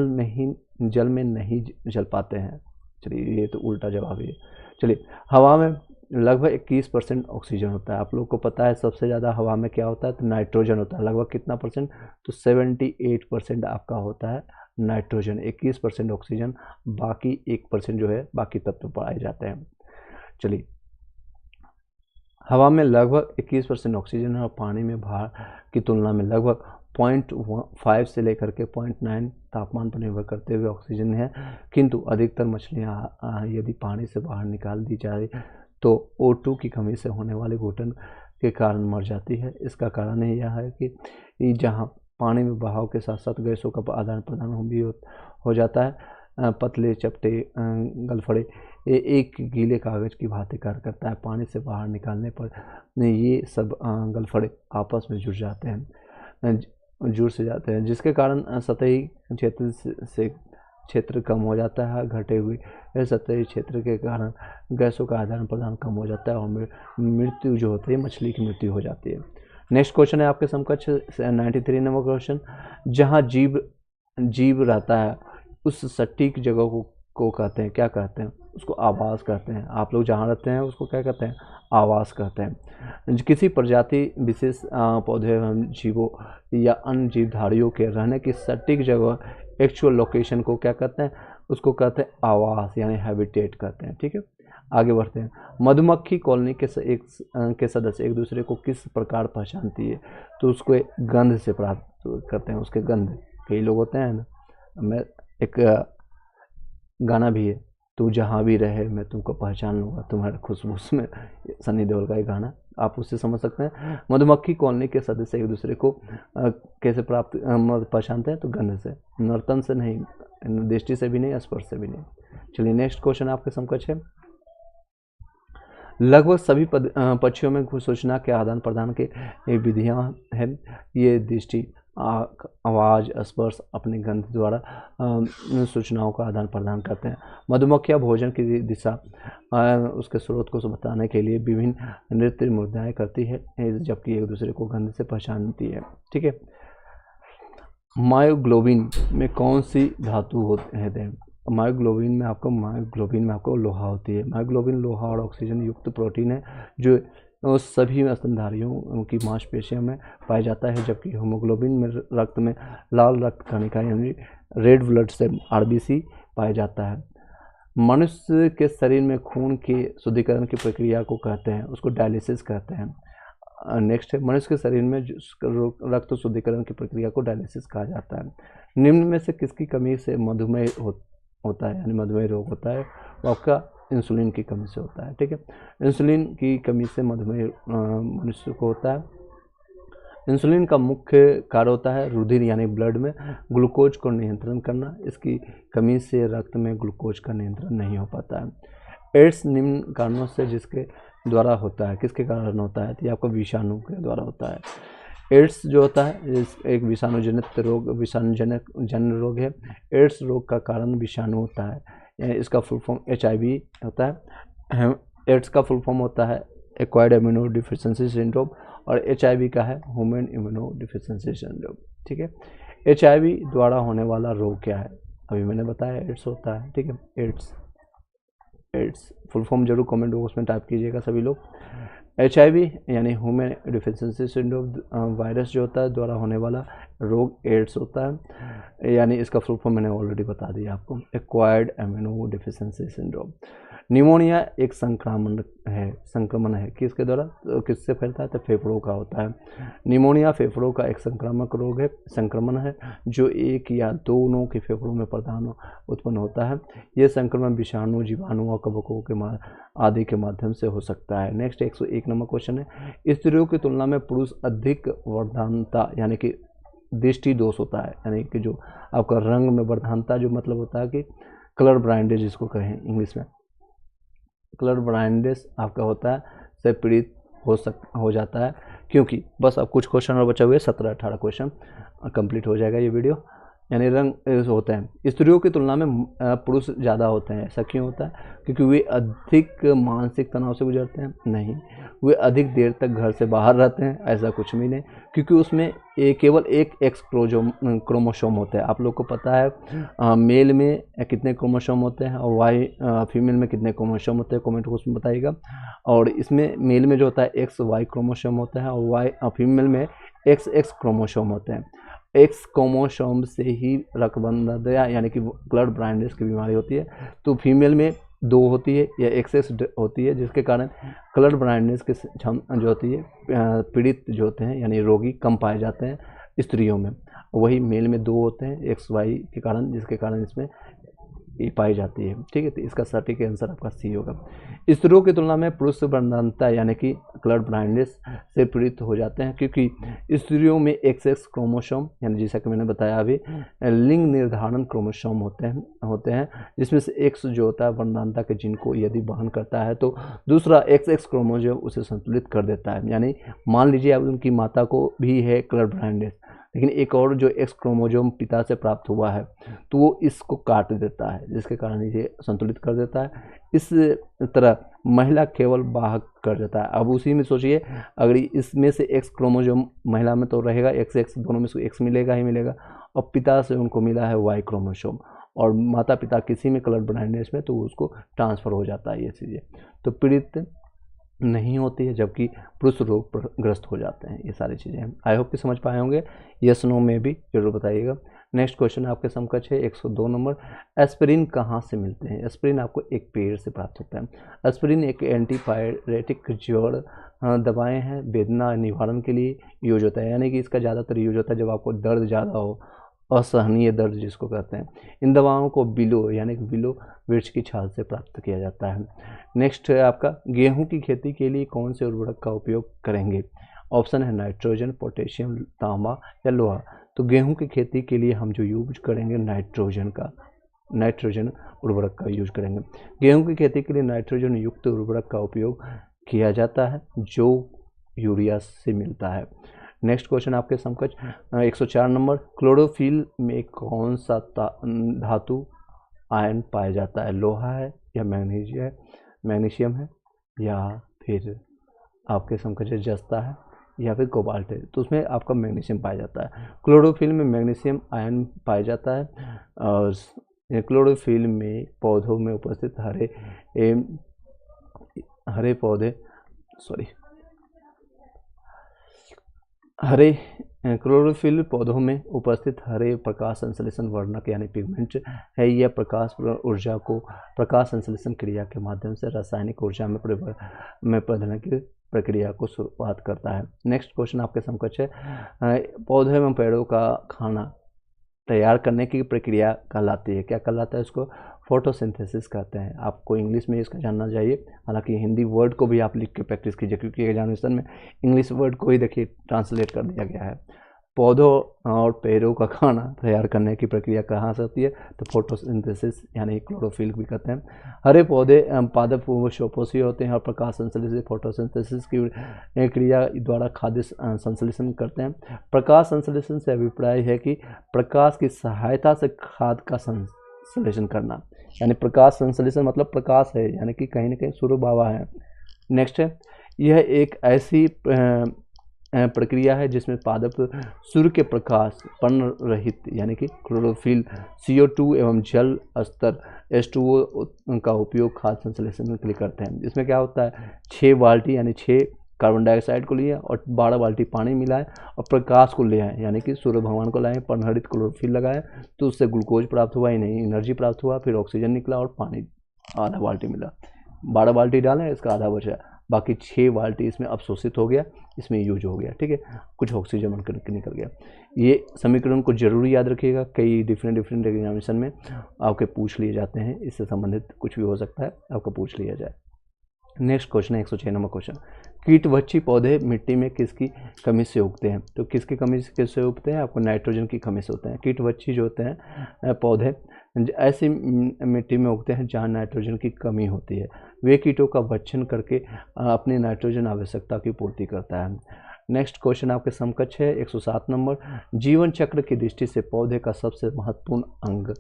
में नहीं जल पाते हैं। चलिए ये तो उल्टा जवाब है। चलिए, हवा में लगभग 21% ऑक्सीजन होता है। आप लोग को पता है सबसे ज़्यादा हवा में क्या होता है, तो नाइट्रोजन होता है। लगभग कितना परसेंट, तो 78% आपका होता है नाइट्रोजन, 21% ऑक्सीजन, बाकी 1% जो है बाकी तत्व पाए जाते हैं। चलिए, हवा में लगभग 21% ऑक्सीजन है और पानी में भार की तुलना में लगभग 0.5 से लेकर के 0.9 तापमान पर निर्भर करते हुए ऑक्सीजन है, किंतु अधिकतर मछलियाँ यदि पानी से बाहर निकाल दी जाए तो O2 की कमी से होने वाले घुटन के कारण मर जाती है। इसका कारण यह है कि जहाँ पानी में बहाव के साथ साथ गैसों का आदान प्रदान भी हो जाता है, पतले चपटे गलफड़े एक गीले कागज की भांति कार्य करता है। पानी से बाहर निकालने पर ये सब गलफड़े आपस में जुड़ जाते हैं, जिसके कारण सतही क्षेत्र कम हो जाता है। घटे हुए सतही क्षेत्र के कारण गैसों का आदान प्रदान कम हो जाता है और मृत्यु जो होती है, मछली की मृत्यु हो जाती है। नेक्स्ट क्वेश्चन है आपके समकक्ष 93 नंबर क्वेश्चन, जहाँ जीव रहता है उस सटीक जगह को कहते हैं, क्या कहते हैं, उसको आवास कहते हैं। आप लोग जहाँ रहते हैं उसको क्या कहते हैं, आवास कहते हैं। किसी प्रजाति विशेष पौधे एवं जीवों या अन्य जीवधारियों के रहने की सटीक जगह एक्चुअल लोकेशन को क्या कहते हैं, उसको कहते हैं आवास यानी हैबिटेट कहते हैं, ठीक है। आगे बढ़ते हैं, मधुमक्खी कॉलोनी के सदस्य एक दूसरे को किस प्रकार पहचानती है, तो उसको गंध से प्राप्त करते हैं, उसके गंध। कई लोग होते हैं ना, मैं एक गाना भी है, तू जहाँ भी रहे मैं तुमको पहचान लूँगा तुम्हारे खुशबू में, सनी देओल का एक गाना, आप उससे समझ सकते हैं। मधुमक्खी कॉलोनी के सदस्य एक दूसरे को कैसे पहचानते हैं, तो गंध से, नर्तन से नहीं, दृष्टि से भी नहीं, स्पर्श से भी नहीं। चलिए नेक्स्ट क्वेश्चन आपके समकक्ष है, लगभग सभी पक्षियों में सूचना के आदान प्रदान के विधियाँ हैं। ये दृष्टि, आवाज़, स्पर्श, अपने गंध द्वारा सूचनाओं का आदान प्रदान करते हैं। मधुमक्खियाँ भोजन की दिशा उसके स्रोत को बताने के लिए विभिन्न नृत्य मुद्राएं करती है, जबकि एक दूसरे को गंध से पहचानती है, ठीक है। मायोग्लोबिन में कौन सी धातु होते हैं, मायोग्लोबिन में आपको लोहा होती है। मायोग्लोबिन लोहा और ऑक्सीजन युक्त प्रोटीन है जो सभी स्तनधारियों की मांसपेशियों में पाया जाता है, जबकि हीमोग्लोबिन में रक्त में लाल रक्त कणिका यानी रेड ब्लड सेल RBC पाया जाता है। मनुष्य के शरीर में खून के शुद्धिकरण की प्रक्रिया को कहते हैं, उसको डायलिसिस कहते हैं। नेक्स्ट है, मनुष्य के शरीर में रक्त शुद्धिकरण की प्रक्रिया को डायलिसिस कहा जाता है। निम्न में से किसकी कमी से मधुमेह होता है, यानी मधुमेह रोग होता है, वो आपका इंसुलिन की कमी से होता है, ठीक है। इंसुलिन की कमी से मधुमेह मनुष्य को होता है। इंसुलिन का मुख्य कार्य होता है रुधिर यानी ब्लड में ग्लूकोज को नियंत्रण करना। इसकी कमी से रक्त में ग्लूकोज का नियंत्रण नहीं हो पाता है। एड्स निम्न कारणों से जिसके द्वारा होता है, किसके कारण होता है, तो ये आपको विषाणु के द्वारा होता है। एड्स जो होता है एक विषाणुजन्य रोग है। एड्स रोग का कारण विषाणु होता है, इसका फुल फॉर्म HIV होता है। एड्स का फुल फॉर्म होता है एक्वायर्ड इम्यूनो डिफिशिएंसी सिंड्रोम और HIV का है ह्यूमन इम्यूनो डिफिशिएंसी सिंड्रोम, ठीक है। HIV द्वारा होने वाला रोग क्या है, अभी मैंने बताया एड्स होता है, ठीक है। एड्स फुल फॉर्म जरूर कमेंट बॉक्स में टाइप कीजिएगा सभी लोग। HIV यानी ह्यूमन डिफिशिएंसी सिंड्रोम वायरस जो होता है द्वारा होने वाला रोग एड्स होता है, यानी इसका फुल फॉर्म मैंने ऑलरेडी बता दिया आपको, acquired immuno deficiency syndrome. Pneumonia एक संक्रमण है किसके द्वारा, तो किससे फैलता है, तो फेफड़ों का होता है। निमोनिया फेफड़ों का एक संक्रामक रोग है, संक्रमण है जो एक या दोनों के फेफड़ों में प्रधान उत्पन्न होता है। यह संक्रमण विषाणु, जीवाणु और कवकों के आदि के माध्यम से हो सकता है। नेक्स्ट 101 नंबर क्वेश्चन है, स्त्रियों की तुलना में पुरुष अधिक वर्धनता यानी कि दृष्टि दोष होता है, यानी कि जो आपका रंग में वर्धनता, जो मतलब होता है कि कलर ब्लाइंडेज जिसको कहें इंग्लिश में, कलर ब्लाइंडेज आपका होता है, से पीड़ित हो जाता है। क्योंकि बस अब कुछ क्वेश्चन और बचे हुए, 17-18 क्वेश्चन कंप्लीट हो जाएगा ये वीडियो। यानी रंग होते हैं स्त्रियों की तुलना में पुरुष ज़्यादा होते हैं। ऐसा क्यों होता है, क्योंकि वे अधिक मानसिक तनाव से गुजरते हैं, नहीं, वे अधिक देर तक घर से बाहर रहते हैं, ऐसा कुछ भी नहीं, क्योंकि उसमें केवल एक एक्स क्रोमोसोम होता है। आप लोग को पता है मेल में कितने क्रोमोसोम होते हैं और वाई फीमेल में कितने क्रोमोसोम होते हैं, कमेंट बॉक्स में बताइएगा। और इसमें मेल में जो होता है एक्स वाई क्रोमोसोम होता है और वाई फीमेल में एक्स क्रोमोसोम होते हैं। एक्स क्रोमोसोम से ही रक्तबंधता यानी कि ब्लड ब्लाइंडनेस की बीमारी होती है। तो फीमेल में 2 होती है या एक्सेस होती है, जिसके कारण कलर ब्लाइंडनेस के जो होती है पीड़ित जो होते हैं यानी रोगी कम पाए जाते हैं स्त्रियों में। वही मेल में 2 होते हैं एक्स वाई के कारण, जिसके कारण इसमें ये पाई जाती है। ठीक है, तो इसका सटीक आंसर आपका सी होगा। स्त्रियों की तुलना में पुरुष वर्धनता यानी कि कलर ब्लाइंडनेस से पीड़ित हो जाते हैं, क्योंकि स्त्रियों में एक्स क्रोमोसोम यानी जैसा कि मैंने बताया अभी लिंग निर्धारण क्रोमोसोम होते हैं जिसमें से एक्स जो होता है वर्धनता के जीन को यदि वहन करता है तो दूसरा एक्स क्रोमोसोम उसे संतुलित कर देता है। यानी मान लीजिए अब उनकी माता को भी है कलर ब्लाइंडनेस, लेकिन एक और जो एक्स क्रोमोसोम पिता से प्राप्त हुआ है तो वो इसको काट देता है, जिसके कारण ये संतुलित कर देता है। इस तरह महिला केवल वाहक कर देता है। अब उसी में सोचिए अगर इसमें से एक्स क्रोमोसोम महिला में तो रहेगा एक्स दोनों में से एक्स मिलेगा ही मिलेगा, और पिता से उनको मिला है वाई क्रोमोसोम, और माता पिता किसी में कलर ब्लाइंडनेस में तो उसको ट्रांसफ़र हो जाता है ये चीज़ें, तो पीड़ित नहीं होती है, जबकि पुरुष रोग ग्रस्त हो जाते हैं। ये सारी चीज़ें आई होप कि समझ पाए होंगे। यस नो में भी जरूर बताइएगा। नेक्स्ट क्वेश्चन आपके समकक्ष है 102 नंबर, एस्पिरिन कहाँ से मिलते हैं। एस्पिरिन आपको एक पेड़ से प्राप्त होता है। एस्पिरिन एक एंटीपायरेटिक जड़ दवाएं हैं, वेदना निवारण के लिए यूज होता है, यानी कि इसका ज़्यादातर यूज होता है जब आपको दर्द ज़्यादा हो, असहनीय दर्द जिसको कहते हैं। इन दवाओं को विलो यानी कि विलो वृक्ष की छाल से प्राप्त किया जाता है। नेक्स्ट है आपका, गेहूं की खेती के लिए कौन से उर्वरक का उपयोग करेंगे। ऑप्शन है नाइट्रोजन, पोटेशियम, तांबा या लोहा। तो गेहूं की खेती के लिए हम जो यूज करेंगे नाइट्रोजन उर्वरक का यूज करेंगे। गेहूं की खेती के लिए नाइट्रोजन युक्त उर्वरक का उपयोग किया जाता है जो यूरिया से मिलता है। नेक्स्ट क्वेश्चन आपके समकक्ष 104 नंबर, क्लोरोफिल में कौन सा धातु आयन पाया जाता है। लोहा है या मैग्नीशियम है या फिर आपके समकक्ष जस्ता है या फिर कोबाल्ट है। तो उसमें आपका मैग्नीशियम पाया जाता है। क्लोरोफिल में मैग्नीशियम आयन पाया जाता है। और क्लोरोफिल में पौधों में उपस्थित हरे क्लोरोफिल पौधों में उपस्थित हरे प्रकाश संश्लेषण वर्णक यानी पिगमेंट है। यह प्रकाश ऊर्जा को प्रकाश संश्लेषण क्रिया के माध्यम से रासायनिक ऊर्जा में परिवर्तन की प्रक्रिया को शुरुआत करता है। नेक्स्ट क्वेश्चन आपके समकक्ष है, पौधे एवं पेड़ों का खाना तैयार करने की प्रक्रिया कहलाती है। क्या कहलाता है उसको, फोटोसिंथेसिस कहते हैं। आपको इंग्लिश में इसका जानना चाहिए, हालांकि हिंदी वर्ड को भी आप लिख के प्रैक्टिस कीजिए, क्योंकि एग्जामिनेशन में इंग्लिश वर्ड को ही देखिए ट्रांसलेट कर दिया गया है। पौधों और पेड़ों का खाना तैयार करने की प्रक्रिया कहाँ से होती है, तो फोटोसिंथेसिस यानी क्लोरोफिल भी कहते हैं। हरे पौधे पादप स्वपोषी होते हैं और प्रकाश संश्लेषण फोटोसिंथेसिस की क्रिया द्वारा खाद्य संश्लेषण करते हैं। प्रकाश संश्लेषण से अभिप्राय है कि प्रकाश की सहायता से खाद्य का संश्लेषण करना, यानी प्रकाश संश्लेषण मतलब प्रकाश है, यानी कि कहीं ना कहीं सूर्य बाबा है। नेक्स्ट है, यह एक ऐसी प्रक्रिया है जिसमें पादप सूर्य के प्रकाश पर्ण रहित यानी कि क्लोरोफिल CO2 एवं जल स्तर H2O का उपयोग खाद्य संश्लेषण के लिए करते हैं। इसमें क्या होता है, 6 बाल्टी यानी 6 कार्बन डाइऑक्साइड को लिए और 12 बाल्टी पानी मिलाएं और प्रकाश को ले आए, यानी कि सूर्य भगवान को लाएं, परहरित क्लोरोफिल लगाएं तो उससे ग्लूकोज प्राप्त हुआ ही नहीं, एनर्जी प्राप्त हुआ, फिर ऑक्सीजन निकला और पानी आधा बाल्टी मिला। 12 बाल्टी डालें, इसका आधा बचा, बाकी 6 बाल्टी इसमें अवशोषित हो गया, इसमें यूज हो गया, ठीक है, कुछ ऑक्सीजन बनकर निकल गया। ये समीकरण को जरूर याद रखिएगा, कई डिफरेंट एग्जामिनेशन में आपके पूछ लिए जाते हैं, इससे संबंधित कुछ भी हो सकता है, आपको पूछ लिया जाए। नेक्स्ट क्वेश्चन है 106 नंबर क्वेश्चन, कीटभक्षी पौधे मिट्टी में किसकी कमी से उगते हैं? तो किसकी कमी से किससे उगते हैं? आपको नाइट्रोजन की कमी से होते हैं। कीटभक्षी जो होते हैं पौधे ऐसी मिट्टी में उगते हैं जहां नाइट्रोजन की कमी होती है, वे कीटों का भक्षण करके अपनी नाइट्रोजन आवश्यकता की पूर्ति करता है। नेक्स्ट क्वेश्चन आपके समकक्ष है 107 नंबर, जीवन चक्र की दृष्टि से पौधे का सबसे महत्वपूर्ण अंग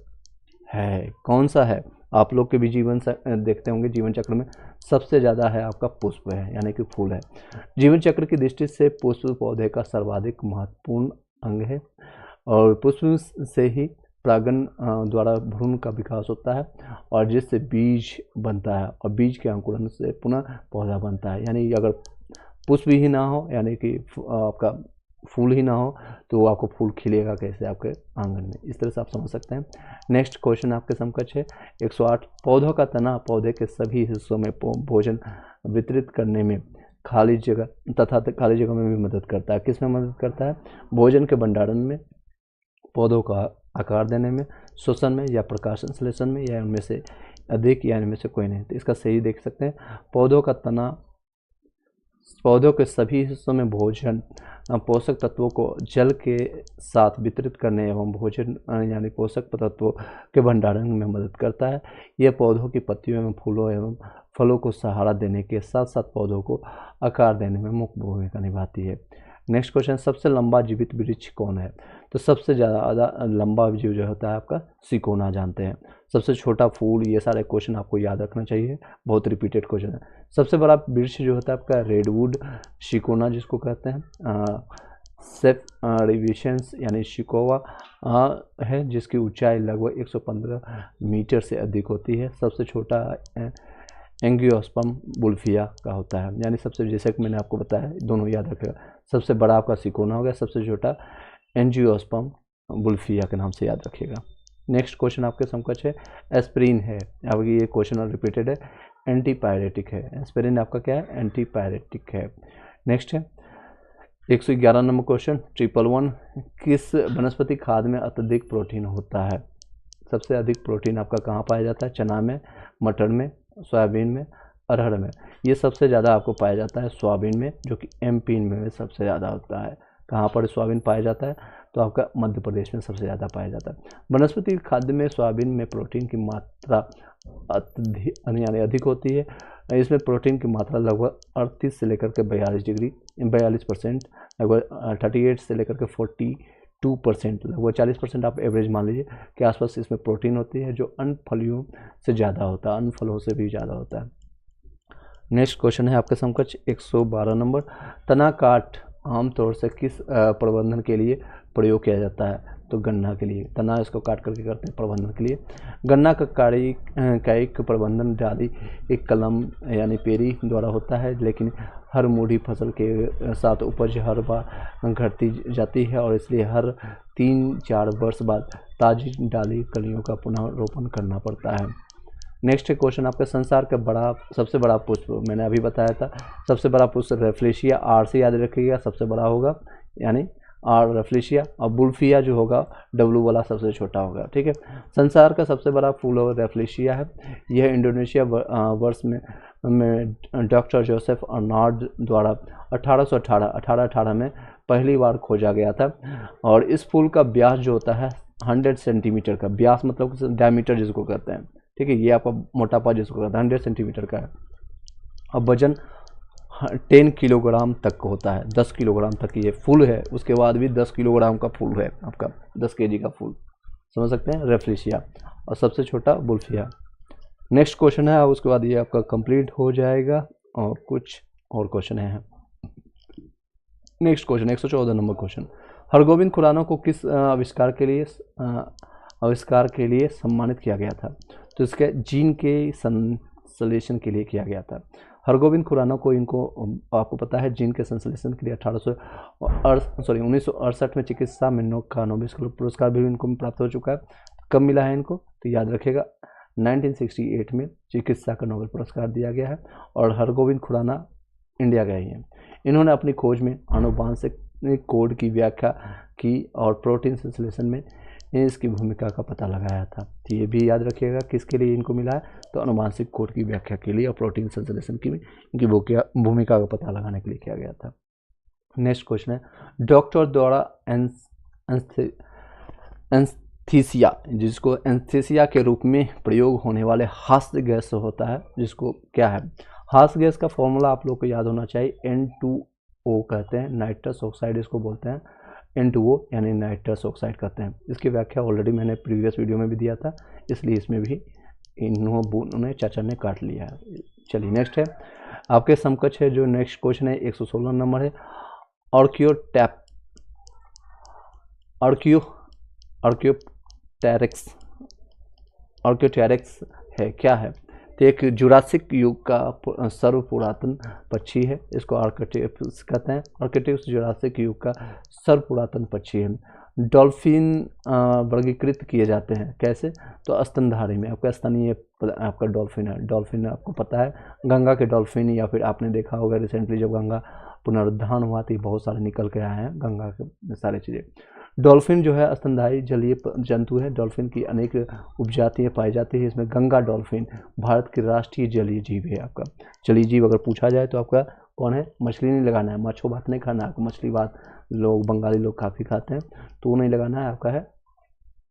है, कौन सा है? आप लोग के भी जीवन देखते होंगे, जीवन चक्र में सबसे ज़्यादा है आपका पुष्प है, यानी कि फूल है। जीवन चक्र की दृष्टि से पुष्प पौधे का सर्वाधिक महत्वपूर्ण अंग है और पुष्प से ही परागन द्वारा भ्रूण का विकास होता है और जिससे बीज बनता है और बीज के अंकुरण से पुनः पौधा बनता है। यानी अगर पुष्प ही ना हो, यानी कि आपका फूल ही ना हो, तो आपको फूल खिलेगा कैसे आपके आंगन में? इस तरह से आप समझ सकते हैं। नेक्स्ट क्वेश्चन आपके समकक्ष है 108, पौधों का तना पौधे के सभी हिस्सों में भोजन वितरित करने में खाली जगह में भी मदद करता है। किस में मदद करता है? भोजन के भंडारण में, पौधों का आकार देने में, श्वसन में या प्रकाश संश्लेषण में, या उनमें से अधिक या इनमें से कोई नहीं। तो इसका सही देख सकते हैं, पौधों का तना पौधों के सभी हिस्सों में भोजन पोषक तत्वों को जल के साथ वितरित करने एवं भोजन यानी पोषक तत्वों के भंडारण में मदद करता है। यह पौधों की पत्तियों एवं फूलों एवं फलों को सहारा देने के साथ साथ पौधों को आकार देने में मुख्य भूमिका निभाती है। नेक्स्ट क्वेश्चन, सबसे लंबा जीवित वृक्ष कौन है? तो सबसे ज़्यादा लंबा जीव जो होता है आपका सिकोना जानते हैं। सबसे छोटा फूल, ये सारे क्वेश्चन आपको याद रखना चाहिए, बहुत रिपीटेड क्वेश्चन है। सबसे बड़ा वृक्ष जो होता है आपका रेडवुड सिकोना जिसको कहते हैं, सेफ रिविशंस यानी शिकोवा है जिसकी ऊंचाई लगभग 115 मीटर से अधिक होती है। सबसे छोटा एंजियोस्पर्म बुल्फिया का होता है, यानी सबसे, जैसे कि मैंने आपको बताया, दोनों याद रखेगा, सबसे बड़ा आपका सिकोना हो गया, सबसे छोटा एंजियोस्पर्म बुल्फिया के नाम से याद रखिएगा। नेक्स्ट क्वेश्चन आपके समकक्ष है एस्पिरिन है, अब ये क्वेश्चन रिपीटेड है, एंटीपायरेटिक है। एस्पिरिन आपका क्या है? एंटीपायरेटिक है। नेक्स्ट है 111 नंबर क्वेश्चन, 111, किस वनस्पति खाद में अत्यधिक प्रोटीन होता है? सबसे अधिक प्रोटीन आपका कहाँ पाया जाता है? चना में, मटर में, सोयाबीन में, अरहर में। ये सबसे ज़्यादा आपको पाया जाता है सोयाबीन में, जो कि MP में सबसे ज़्यादा होता है। कहाँ पर सोयाबीन पाया जाता है? तो आपका मध्य प्रदेश में सबसे ज़्यादा पाया जाता है। वनस्पति खाद्य में सोयाबीन में प्रोटीन की मात्रा अधिक होती है। इसमें प्रोटीन की मात्रा लगभग 38 से लेकर के 42%, लगभग 38 से लेकर के 42%, लगभग 40% आप एवरेज मान लीजिए के आसपास इसमें प्रोटीन होती है, जो अन्य फलियों से ज़्यादा होता है, अन्य फलों से भी ज़्यादा होता है। नेक्स्ट क्वेश्चन है आपके समकक्ष 112 नंबर, तना काट आमतौर से किस प्रबंधन के लिए प्रयोग किया जाता है? तो गन्ना के लिए, तना इसको काट करके करते हैं प्रबंधन के लिए। गन्ना का कायिक प्रबंधन डाली एक कलम यानी पेरी द्वारा होता है, लेकिन हर मूढ़ी फसल के साथ उपज हर बार घटती जाती है और इसलिए हर 3-4 वर्ष बाद ताजी डाली कलियों का पुनः रोपण करना पड़ता है। नेक्स्ट क्वेश्चन आपका, संसार का सबसे बड़ा पुष्प, मैंने अभी बताया था, सबसे बड़ा पुष्प रेफ्लेशिया, R से याद रखिएगा, सबसे बड़ा होगा यानी R रेफ्लेशिया, और बुल्फिया जो होगा W वाला सबसे छोटा होगा, ठीक है। संसार का सबसे बड़ा फूल होगा रेफ्लेशिया है। यह इंडोनेशिया वर्ष में डॉक्टर जोसेफ अर्नाल्ड द्वारा 1818 में पहली बार खोजा गया था और इस फूल का व्यास जो होता है 100 सेंटीमीटर का, व्यास मतलब डायमीटर जिसको कहते हैं, ठीक है, ये आपका मोटापा जिसको कहते हैं 100 सेंटीमीटर का है। अब वजन 10 किलोग्राम तक होता है, 10 किलोग्राम तक ये फूल है, उसके बाद भी 10 किलोग्राम का फूल है आपका, 10 kg का फूल, समझ सकते हैं, रेफ्लेशिया, और सबसे छोटा बुल्फिया। नेक्स्ट क्वेश्चन है, उसके बाद ये आपका कंप्लीट हो जाएगा और कुछ और क्वेश्चन है। Next question 114 number question, Hargobind Khorana को किस आविष्कार के लिए सम्मानित किया गया था? तो इसके जीन के संश्लेषण के लिए किया गया था। हरगोविंद खुराना को इनको आपको पता है जीन के संश्लेषण के लिए 1968 में चिकित्सा में का नोबेल पुरस्कार भी इनको प्राप्त हो चुका है। कब मिला है इनको, तो याद रखिएगा 1968 में चिकित्सा का नोबेल पुरस्कार दिया गया है। और हरगोविंद खुराना इंडिया गए हैं। इन्होंने अपनी खोज में आनुवंशिक कोड की व्याख्या की और प्रोटीन संश्लेषण में इसकी भूमिका का पता लगाया था। तो ये भी याद रखिएगा किसके लिए इनको मिला है, तो आनुवंशिक कोड की व्याख्या के लिए और प्रोटीन संश्लेषण की इनकी भूमिका का पता लगाने के लिए किया गया था। नेक्स्ट क्वेश्चन है, डॉक्टर द्वारा एनेस्थीसिया, जिसको एनेस्थीसिया के रूप में प्रयोग होने वाले हास्य गैस होता है, जिसको क्या है, हास्य गैस का फॉर्मूला आप लोग को याद होना चाहिए, N2O कहते हैं, नाइट्रस ऑक्साइड इसको बोलते हैं, N2O यानी नाइट्रस ऑक्साइड कहते हैं। इसकी व्याख्या ऑलरेडी मैंने प्रीवियस वीडियो में भी दिया था, इसलिए इसमें भी इन्होंने चाचा ने काट लिया है। चलिए नेक्स्ट है आपके समकक्ष है जो नेक्स्ट क्वेश्चन है 116 नंबर है, आर्कियोटेरिक्स है, क्या है, तो एक जुरासिक युग का सर्व पुरातन पक्षी है, इसको आर्कियोटेरिक्स कहते हैं। आर्कियोटेरिक्स जुरासिक युग का सर्व पुरातन पक्षी है। डॉल्फिन वर्गीकृत किए जाते हैं कैसे, तो स्तनधारी में, आपका स्तनीय आपका डॉल्फिन है। डॉल्फिन आपको पता है गंगा के डॉल्फिन, या फिर आपने देखा होगा रिसेंटली जब गंगा पुनरुद्धान हुआ तो बहुत सारे निकल के आए हैं गंगा के सारी चीज़ें। डॉल्फिन जो है स्तनधारी जलीय जंतु है। डॉल्फिन की अनेक उपजातियाँ पाई जाती है। इसमें गंगा डॉल्फिन भारत की राष्ट्रीय जलीय जीव है। आपका जलीय जीव अगर पूछा जाए तो आपका कौन है, मछली नहीं लगाना है, मच्छो भात नहीं खाना है आपको, मछली भात लोग बंगाली लोग काफ़ी खाते हैं तो वो नहीं लगाना है, आपका है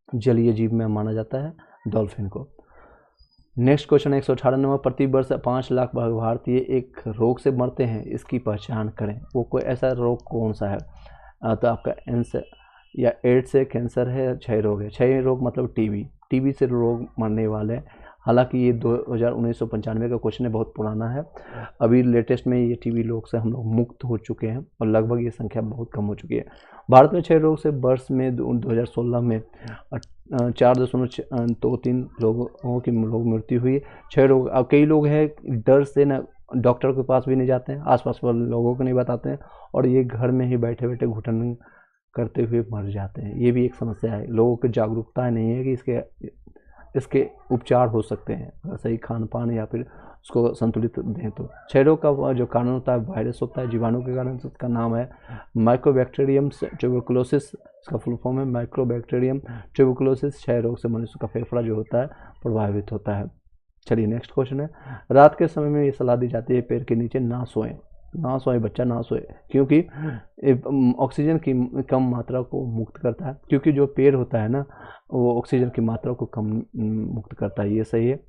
जलीय जीव में माना जाता है डॉल्फिन को। नेक्स्ट क्वेश्चन 118 नंबर, प्रति वर्ष 5 लाख भारतीय एक रोग से मरते हैं, इसकी पहचान करें। वो कोई ऐसा रोग कौन सा है, तो आपका या एड्स है, कैंसर है, क्षय रोग है। क्षय रोग मतलब टीबी से लोग मरने वाले हैं। हालांकि ये 1995 का क्वेश्चन है, बहुत पुराना है। अभी लेटेस्ट में ये टीबी रोग से हम लोग मुक्त हो चुके हैं और लगभग ये संख्या बहुत कम हो चुकी है। भारत में क्षय रोग से वर्ष में 2016 में 4.23 लोगों की मृत्यु हुई। क्षय रोग अब कई लोग हैं डर से ना डॉक्टर के पास भी नहीं जाते हैं, आसपास वाले लोगों को नहीं बताते हैं, और ये घर में ही बैठे बैठे घुटन करते हुए मर जाते हैं। ये भी एक समस्या है, लोगों की जागरूकता नहीं है कि इसके उपचार हो सकते हैं, सही खान पान या फिर उसको संतुलित दें। तो क्षय रोग का जो कारण होता है वायरस होता है, जीवाणु के कारण। उसका नाम है माइकोबैक्टीरियम ट्यूबरकुलोसिस, इसका फुल फॉर्म है माइकोबैक्टीरियम ट्यूबरकुलोसिस। क्षय रोग से मनुष्य का फेफड़ा जो होता है प्रभावित होता है। चलिए नेक्स्ट क्वेश्चन है, रात के समय में ये सलाह दी जाती है पेड़ के नीचे ना सोएं, बच्चा ना सोए, क्योंकि ऑक्सीजन की कम मात्रा को मुक्त करता है। क्योंकि जो पेड़ होता है ना वो ऑक्सीजन की मात्रा को कम मुक्त करता है, ये सही है।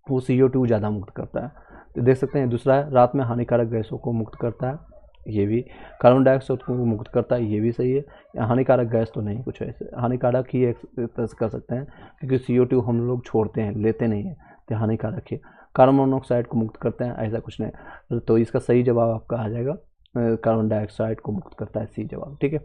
वो CO2 ज़्यादा मुक्त करता है, तो देख सकते हैं। दूसरा है रात में हानिकारक गैसों को मुक्त करता है, ये भी। कार्बन डाइऑक्साइड को मुक्त करता है, ये भी सही है। हानिकारक गैस तो नहीं, कुछ ऐसे हानिकारक ही एक तरह से कर सकते हैं, क्योंकि CO2 हम लोग छोड़ते हैं, लेते नहीं हैं, तो हानिकारक है। कार्बन मोनोऑक्साइड को मुक्त करते हैं, ऐसा कुछ नहीं। तो इसका सही जवाब आपका आ जाएगा कार्बन डाइऑक्साइड को मुक्त करता है, सी जवाब, ठीक है।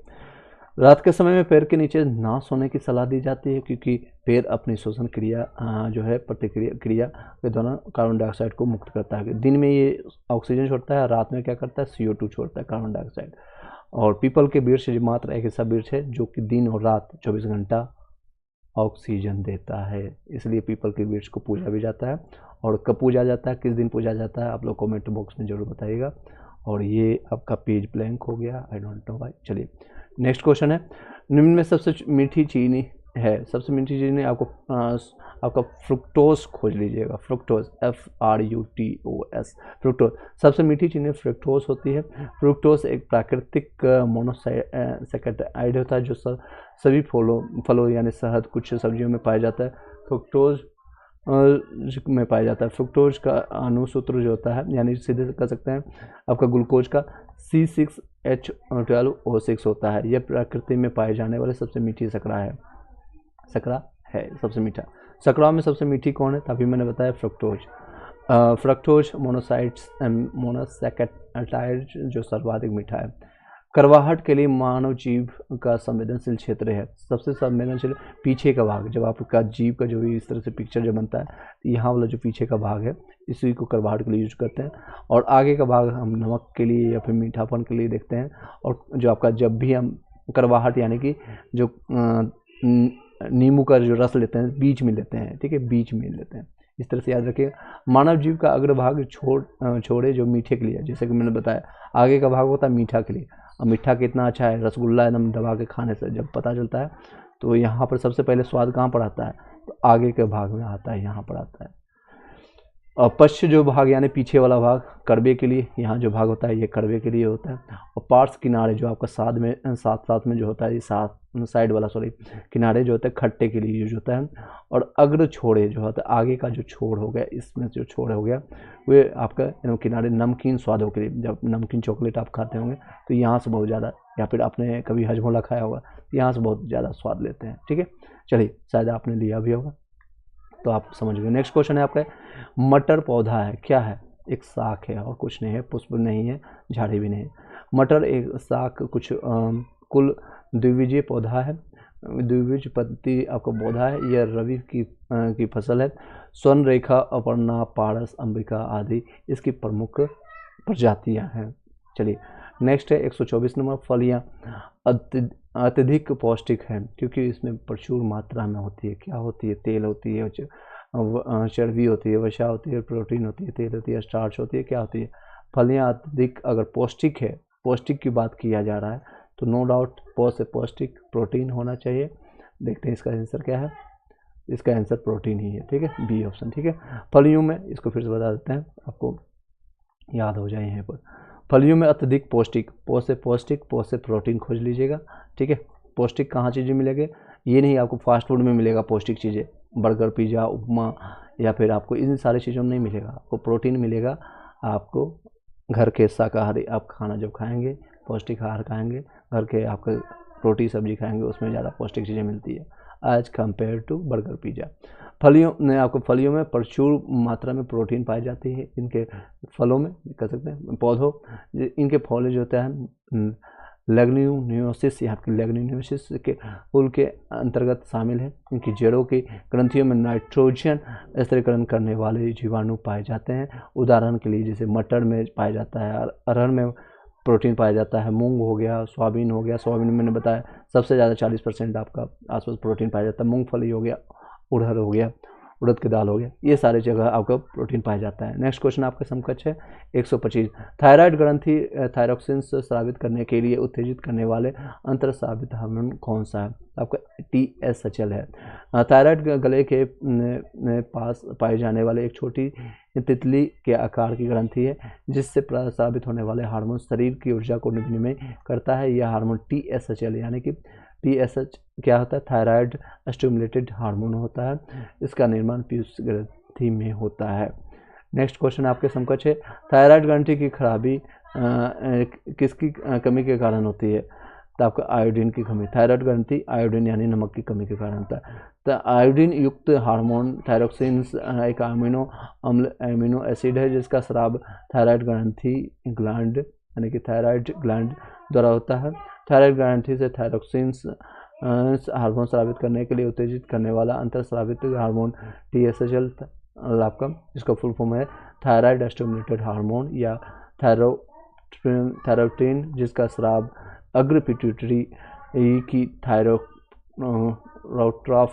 रात के समय में पेड़ के नीचे ना सोने की सलाह दी जाती है, क्योंकि पेड़ अपनी श्वसन क्रिया जो है प्रतिक्रिया के दौरान कार्बन डाइऑक्साइड को मुक्त करता है। दिन में ये ऑक्सीजन छोड़ता है, रात में क्या करता है CO2 छोड़ता है, कार्बन डाइऑक्साइड। और पीपल के वृक्ष मात्र एक ऐसा वृक्ष है जो कि दिन और रात 24 घंटा ऑक्सीजन देता है, इसलिए पीपल के वृक्ष को पूजा भी जाता है। और कब पूजा जाता है, किस दिन पूजा जाता है, आप लोग कमेंट बॉक्स में जरूर बताइएगा। और ये आपका पेज ब्लैंक हो गया, आई डोंट नो भाई। चलिए नेक्स्ट क्वेश्चन है, निम्न में सबसे मीठी चीनी है, सबसे मीठी चीनी आपका फ्रुक्टोज खोज लीजिएगा, फ्रुक्टोज FRUCTOS, फ्रुक्टोज। सबसे मीठी चीनी फ्रुक्टोज होती है। फ्रुक्टोज एक प्राकृतिक मोनोसैकेराइड होता है जो सभी फलों यानी शहद, कुछ सब्जियों में पाया जाता है। फ्रुक्टोज में पाया जाता है। फ्रुक्टोज का अणुसूत्र जो होता है, यानी सीधे कह सकते हैं आपका ग्लूकोज का C6H12O6 होता है। यह प्रकृति में पाए जाने वाले सबसे मीठी शर्करा है सबसे मीठा। शर्करा में सबसे मीठी कौन है, तभी मैंने बताया फ्रुक्टोज। फ्रुक्टोज मोनोसैकेराइड जो सर्वाधिक मीठा है। करवाहट के लिए मानव जीभ का संवेदनशील क्षेत्र है। सबसे संवेदनशील पीछे का भाग, जब आपका जीभ का जो भी इस तरह से पिक्चर जब बनता है तो यहाँ वाला जो पीछे का भाग है इसी को करवाहट के लिए यूज करते हैं। और आगे का भाग हम नमक के लिए या फिर मीठापन के लिए देखते हैं। और जो आपका जब भी हम करवाहट यानी कि जो नींबू का जो रस लेते हैं बीच में लेते हैं, ठीक है, बीच में लेते हैं, इस तरह से याद रखिएगा। मानव जीव का अग्रभाग छोड़े जो मीठे के लिए, जैसे कि मैंने बताया आगे का भाग होता है मीठा के लिए। अब मीठा कितना अच्छा है, रसगुल्ला एकदम दबा के खाने से जब पता चलता है। तो यहाँ पर सबसे पहले स्वाद कहाँ पर आता है, तो आगे के भाग में आता है, यहाँ पर आता है। और पश्च जो भाग यानी पीछे वाला भाग कड़वे के लिए, यहाँ जो भाग होता है ये कड़वे के लिए होता है। और पार्श्व किनारे जो आपका साथ में जो होता है, ये साइड वाला किनारे जो होता है खट्टे के लिए यूज होता है। और अग्र छोड़े जो होता है, आगे का जो छोड़ हो गया, इसमें जो छोड़ हो गया वे आपका किनारे नमकीन स्वादों के लिए, जब नमकीन चॉकलेट आप खाते होंगे तो यहाँ से बहुत ज़्यादा, या फिर आपने कभी हजमोला खाया होगा यहाँ से बहुत ज़्यादा स्वाद लेते हैं, ठीक है। चलिए, शायद आपने लिया भी होगा तो आप समझ गए। नेक्स्ट क्वेश्चन है आपका, मटर पौधा है, क्या है, एक शाख है और कुछ नहीं है, पुष्प नहीं है, झाड़ी भी नहीं है। मटर एक शाख कुछ कुल द्विबीजीय पौधा है, द्विबीज पत्ती आपका पौधा है। यह रवि की फसल है। स्वर्ण रेखा, अपर्णा, पारस, अंबिका आदि इसकी प्रमुख प्रजातियां हैं। चलिए नेक्स्ट है 124 नंबर, फलियां अत्यधिक पौष्टिक है क्योंकि इसमें प्रचुर मात्रा में होती है। क्या होती है, तेल होती है, चर्बी होती है, वसा होती है, प्रोटीन होती है, तेल होती है, स्टार्च होती है, क्या होती है, फलियां अत्यधिक अगर पौष्टिक है, पौष्टिक की बात किया जा रहा है तो नो डाउट से पौष्टिक प्रोटीन होना चाहिए। देखते हैं इसका आंसर क्या है, इसका आंसर प्रोटीन ही है, ठीक है, बी ऑप्शन, ठीक है। फलियों में, इसको फिर से बता देते हैं आपको याद हो जाए यहाँ पर, फलियों में अत्यधिक पौष्टिक, से पौष्टिक, से प्रोटीन खोज लीजिएगा, ठीक है। पौष्टिक कहाँ चीज़ें मिलेंगे, ये नहीं आपको फास्ट फूड में मिलेगा पौष्टिक चीज़ें, बर्गर, पिज़्ज़ा, उपमा या फिर आपको इन सारी चीज़ों में नहीं मिलेगा। आपको प्रोटीन मिलेगा आपको घर के शाकाहारी आप खाना जब खाएंगे, पौष्टिक आहार खाएंगे, घर के आपके रोटी सब्जी खाएंगे, उसमें ज़्यादा पौष्टिक चीज़ें मिलती है as compare to burger, pizza. फलियों में आपको, फलियों में प्रचुर मात्रा में प्रोटीन पाई जाती है। इनके फलों में कह सकते हैं, पौधों, इनके फल जो होता है लेग्यूमिनोसिस, यहाँ की लेग्यूमिनोसिस के कुल के अंतर्गत शामिल है। इनकी जड़ों की ग्रंथियों में नाइट्रोजन स्थिरीकरण करने वाले जीवाणु पाए जाते हैं। उदाहरण के लिए जैसे मटर में पाया जाता है, अरहर में प्रोटीन पाया जाता है, मूंग हो गया, सोयाबीन हो गया, सोयाबीन में मैंने बताया सबसे ज़्यादा 40% आपका आसपास प्रोटीन पाया जाता है, मूंगफली हो गया, उड़द हो गया, उड़द की दाल हो गया, ये सारे जगह आपका प्रोटीन पाया जाता है। नेक्स्ट क्वेश्चन आपका समकक्ष है 125, थायराइड ग्रंथि थायरोक्सिन स्रावित करने के लिए उत्तेजित करने वाले अंतरस्रावित हार्मोन कौन सा है, आपका TSH है। थायराइड गले के पास पाए जाने वाले एक छोटी तितली के आकार की ग्रंथि है जिससे प्रस्रावित होने वाले हार्मोन शरीर की ऊर्जा को विनिमय करता है। यह हार्मोन TSH यानी कि TSH क्या होता है, थायराइड स्टिमुलेटेड हार्मोन होता है। इसका निर्माण पीयूष ग्रंथि में होता है। नेक्स्ट क्वेश्चन आपके समकक्ष है, थायराइड ग्रंथि की खराबी किसकी कमी के कारण होती है, तो आपका आयोडीन की कमी। थायराइड ग्रंथि आयोडीन यानी नमक की कमी के कारण होता है। तो आयोडीन युक्त हार्मोन थायरोक्सिन एक अमीनो एसिड है जिसका स्राव थायराइड ग्रंथि ग्लैंड यानी कि थायराइड ग्लैंड द्वारा होता है। थायराइड ग्रंथि से थायरोक्सिन हार्मोन स्रावित करने के लिए उत्तेजित करने वाला अंतरस्रावित हार्मोन TSH आपका, जिसका फुल फॉर्म है थायराइड स्टिमुलेटेड हार्मोन या थायरोक्सिन, जिसका स्राव अग्र पिट्यूटरी की थायरोट्रॉफ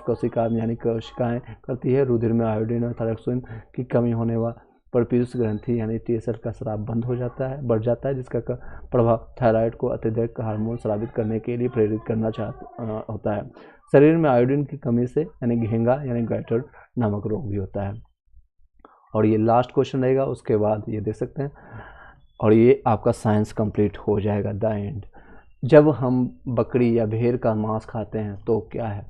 कोशिका यानी कोशिकाएं करती है। रुधिर में आयोडीन और थायरोक्सिन की कमी होने पर पीयूष ग्रंथि यानी TSH का स्राव बंद हो जाता है, बढ़ जाता है, जिसका प्रभाव थायराइड को अत्यधिक हार्मोन स्रावित करने के लिए प्रेरित करना होता है। शरीर में आयोडीन की कमी से यानी घेंगा यानी गैटर नामक रोग भी होता है। और ये लास्ट क्वेश्चन रहेगा, उसके बाद ये देख सकते हैं और ये आपका साइंस कंप्लीट हो जाएगा द एंड। जब हम बकरी या भेड़ का मांस खाते हैं तो क्या है,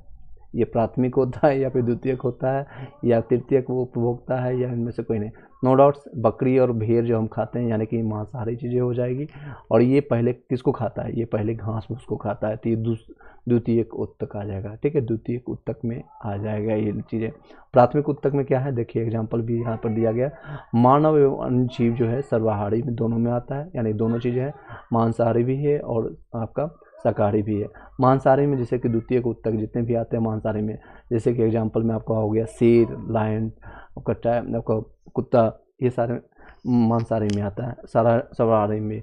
ये प्राथमिक होता है या फिर द्वितीयक होता है या तृतीयक वो उपभोक्ता है या इनमें से कोई नहीं। नो डाउट्स बकरी और भेड़ जो हम खाते हैं यानी कि मांसाहारी चीज़ें हो जाएगी। और ये पहले किसको खाता है, ये पहले घास फूस को खाता है, तो ये द्वितीयक उत्तक आ जाएगा। ठीक है, द्वितीयक उत्तक में आ जाएगा ये चीज़ें। प्राथमिक उत्तक में क्या है, देखिए एग्जाम्पल भी यहाँ पर दिया गया। मानव एवं अन्य जीव जो है सर्वाहारी में दोनों में आता है, यानी दोनों चीज़ें हैं, मांसाहारी भी है और आपका शाकाहारी भी है। मांसाहारी में जैसे कि द्वितीयक उत्तक जितने भी आते हैं मांसाहारी में, जैसे कि एग्जाम्पल में आपका हो गया शेर, लायन, आपका कुत्ता, ये सारे मांसाहारी में आता है। सर्वाहारी में,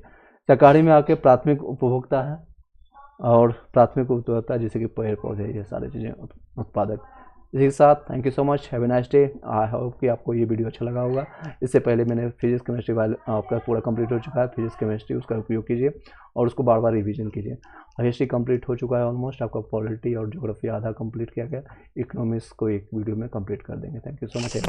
शाकाहारी में आके प्राथमिक उपभोक्ता है और प्राथमिक उपभोक्ता जैसे कि पेड़ पौधे, ये सारी चीज़ें उत्पादक। इसी के साथ thank you so much, have a nice day. I hope कि आपको ये वीडियो अच्छा लगा होगा। इससे पहले मैंने फिजिक्स केमिस्ट्री वाले आपका पूरा कंप्लीट हो चुका है, फिजिक्स केमिस्ट्री, उसका उपयोग कीजिए और उसको बार बार रिवीजन कीजिए। हिस्ट्री कंप्लीट हो चुका है ऑलमोस्ट, आपका पॉलिटी और ज्योग्राफी आधा कंप्लीट किया गया, इकोनॉमिक्स को एक वीडियो में कंप्लीट कर देंगे। Thank you so much.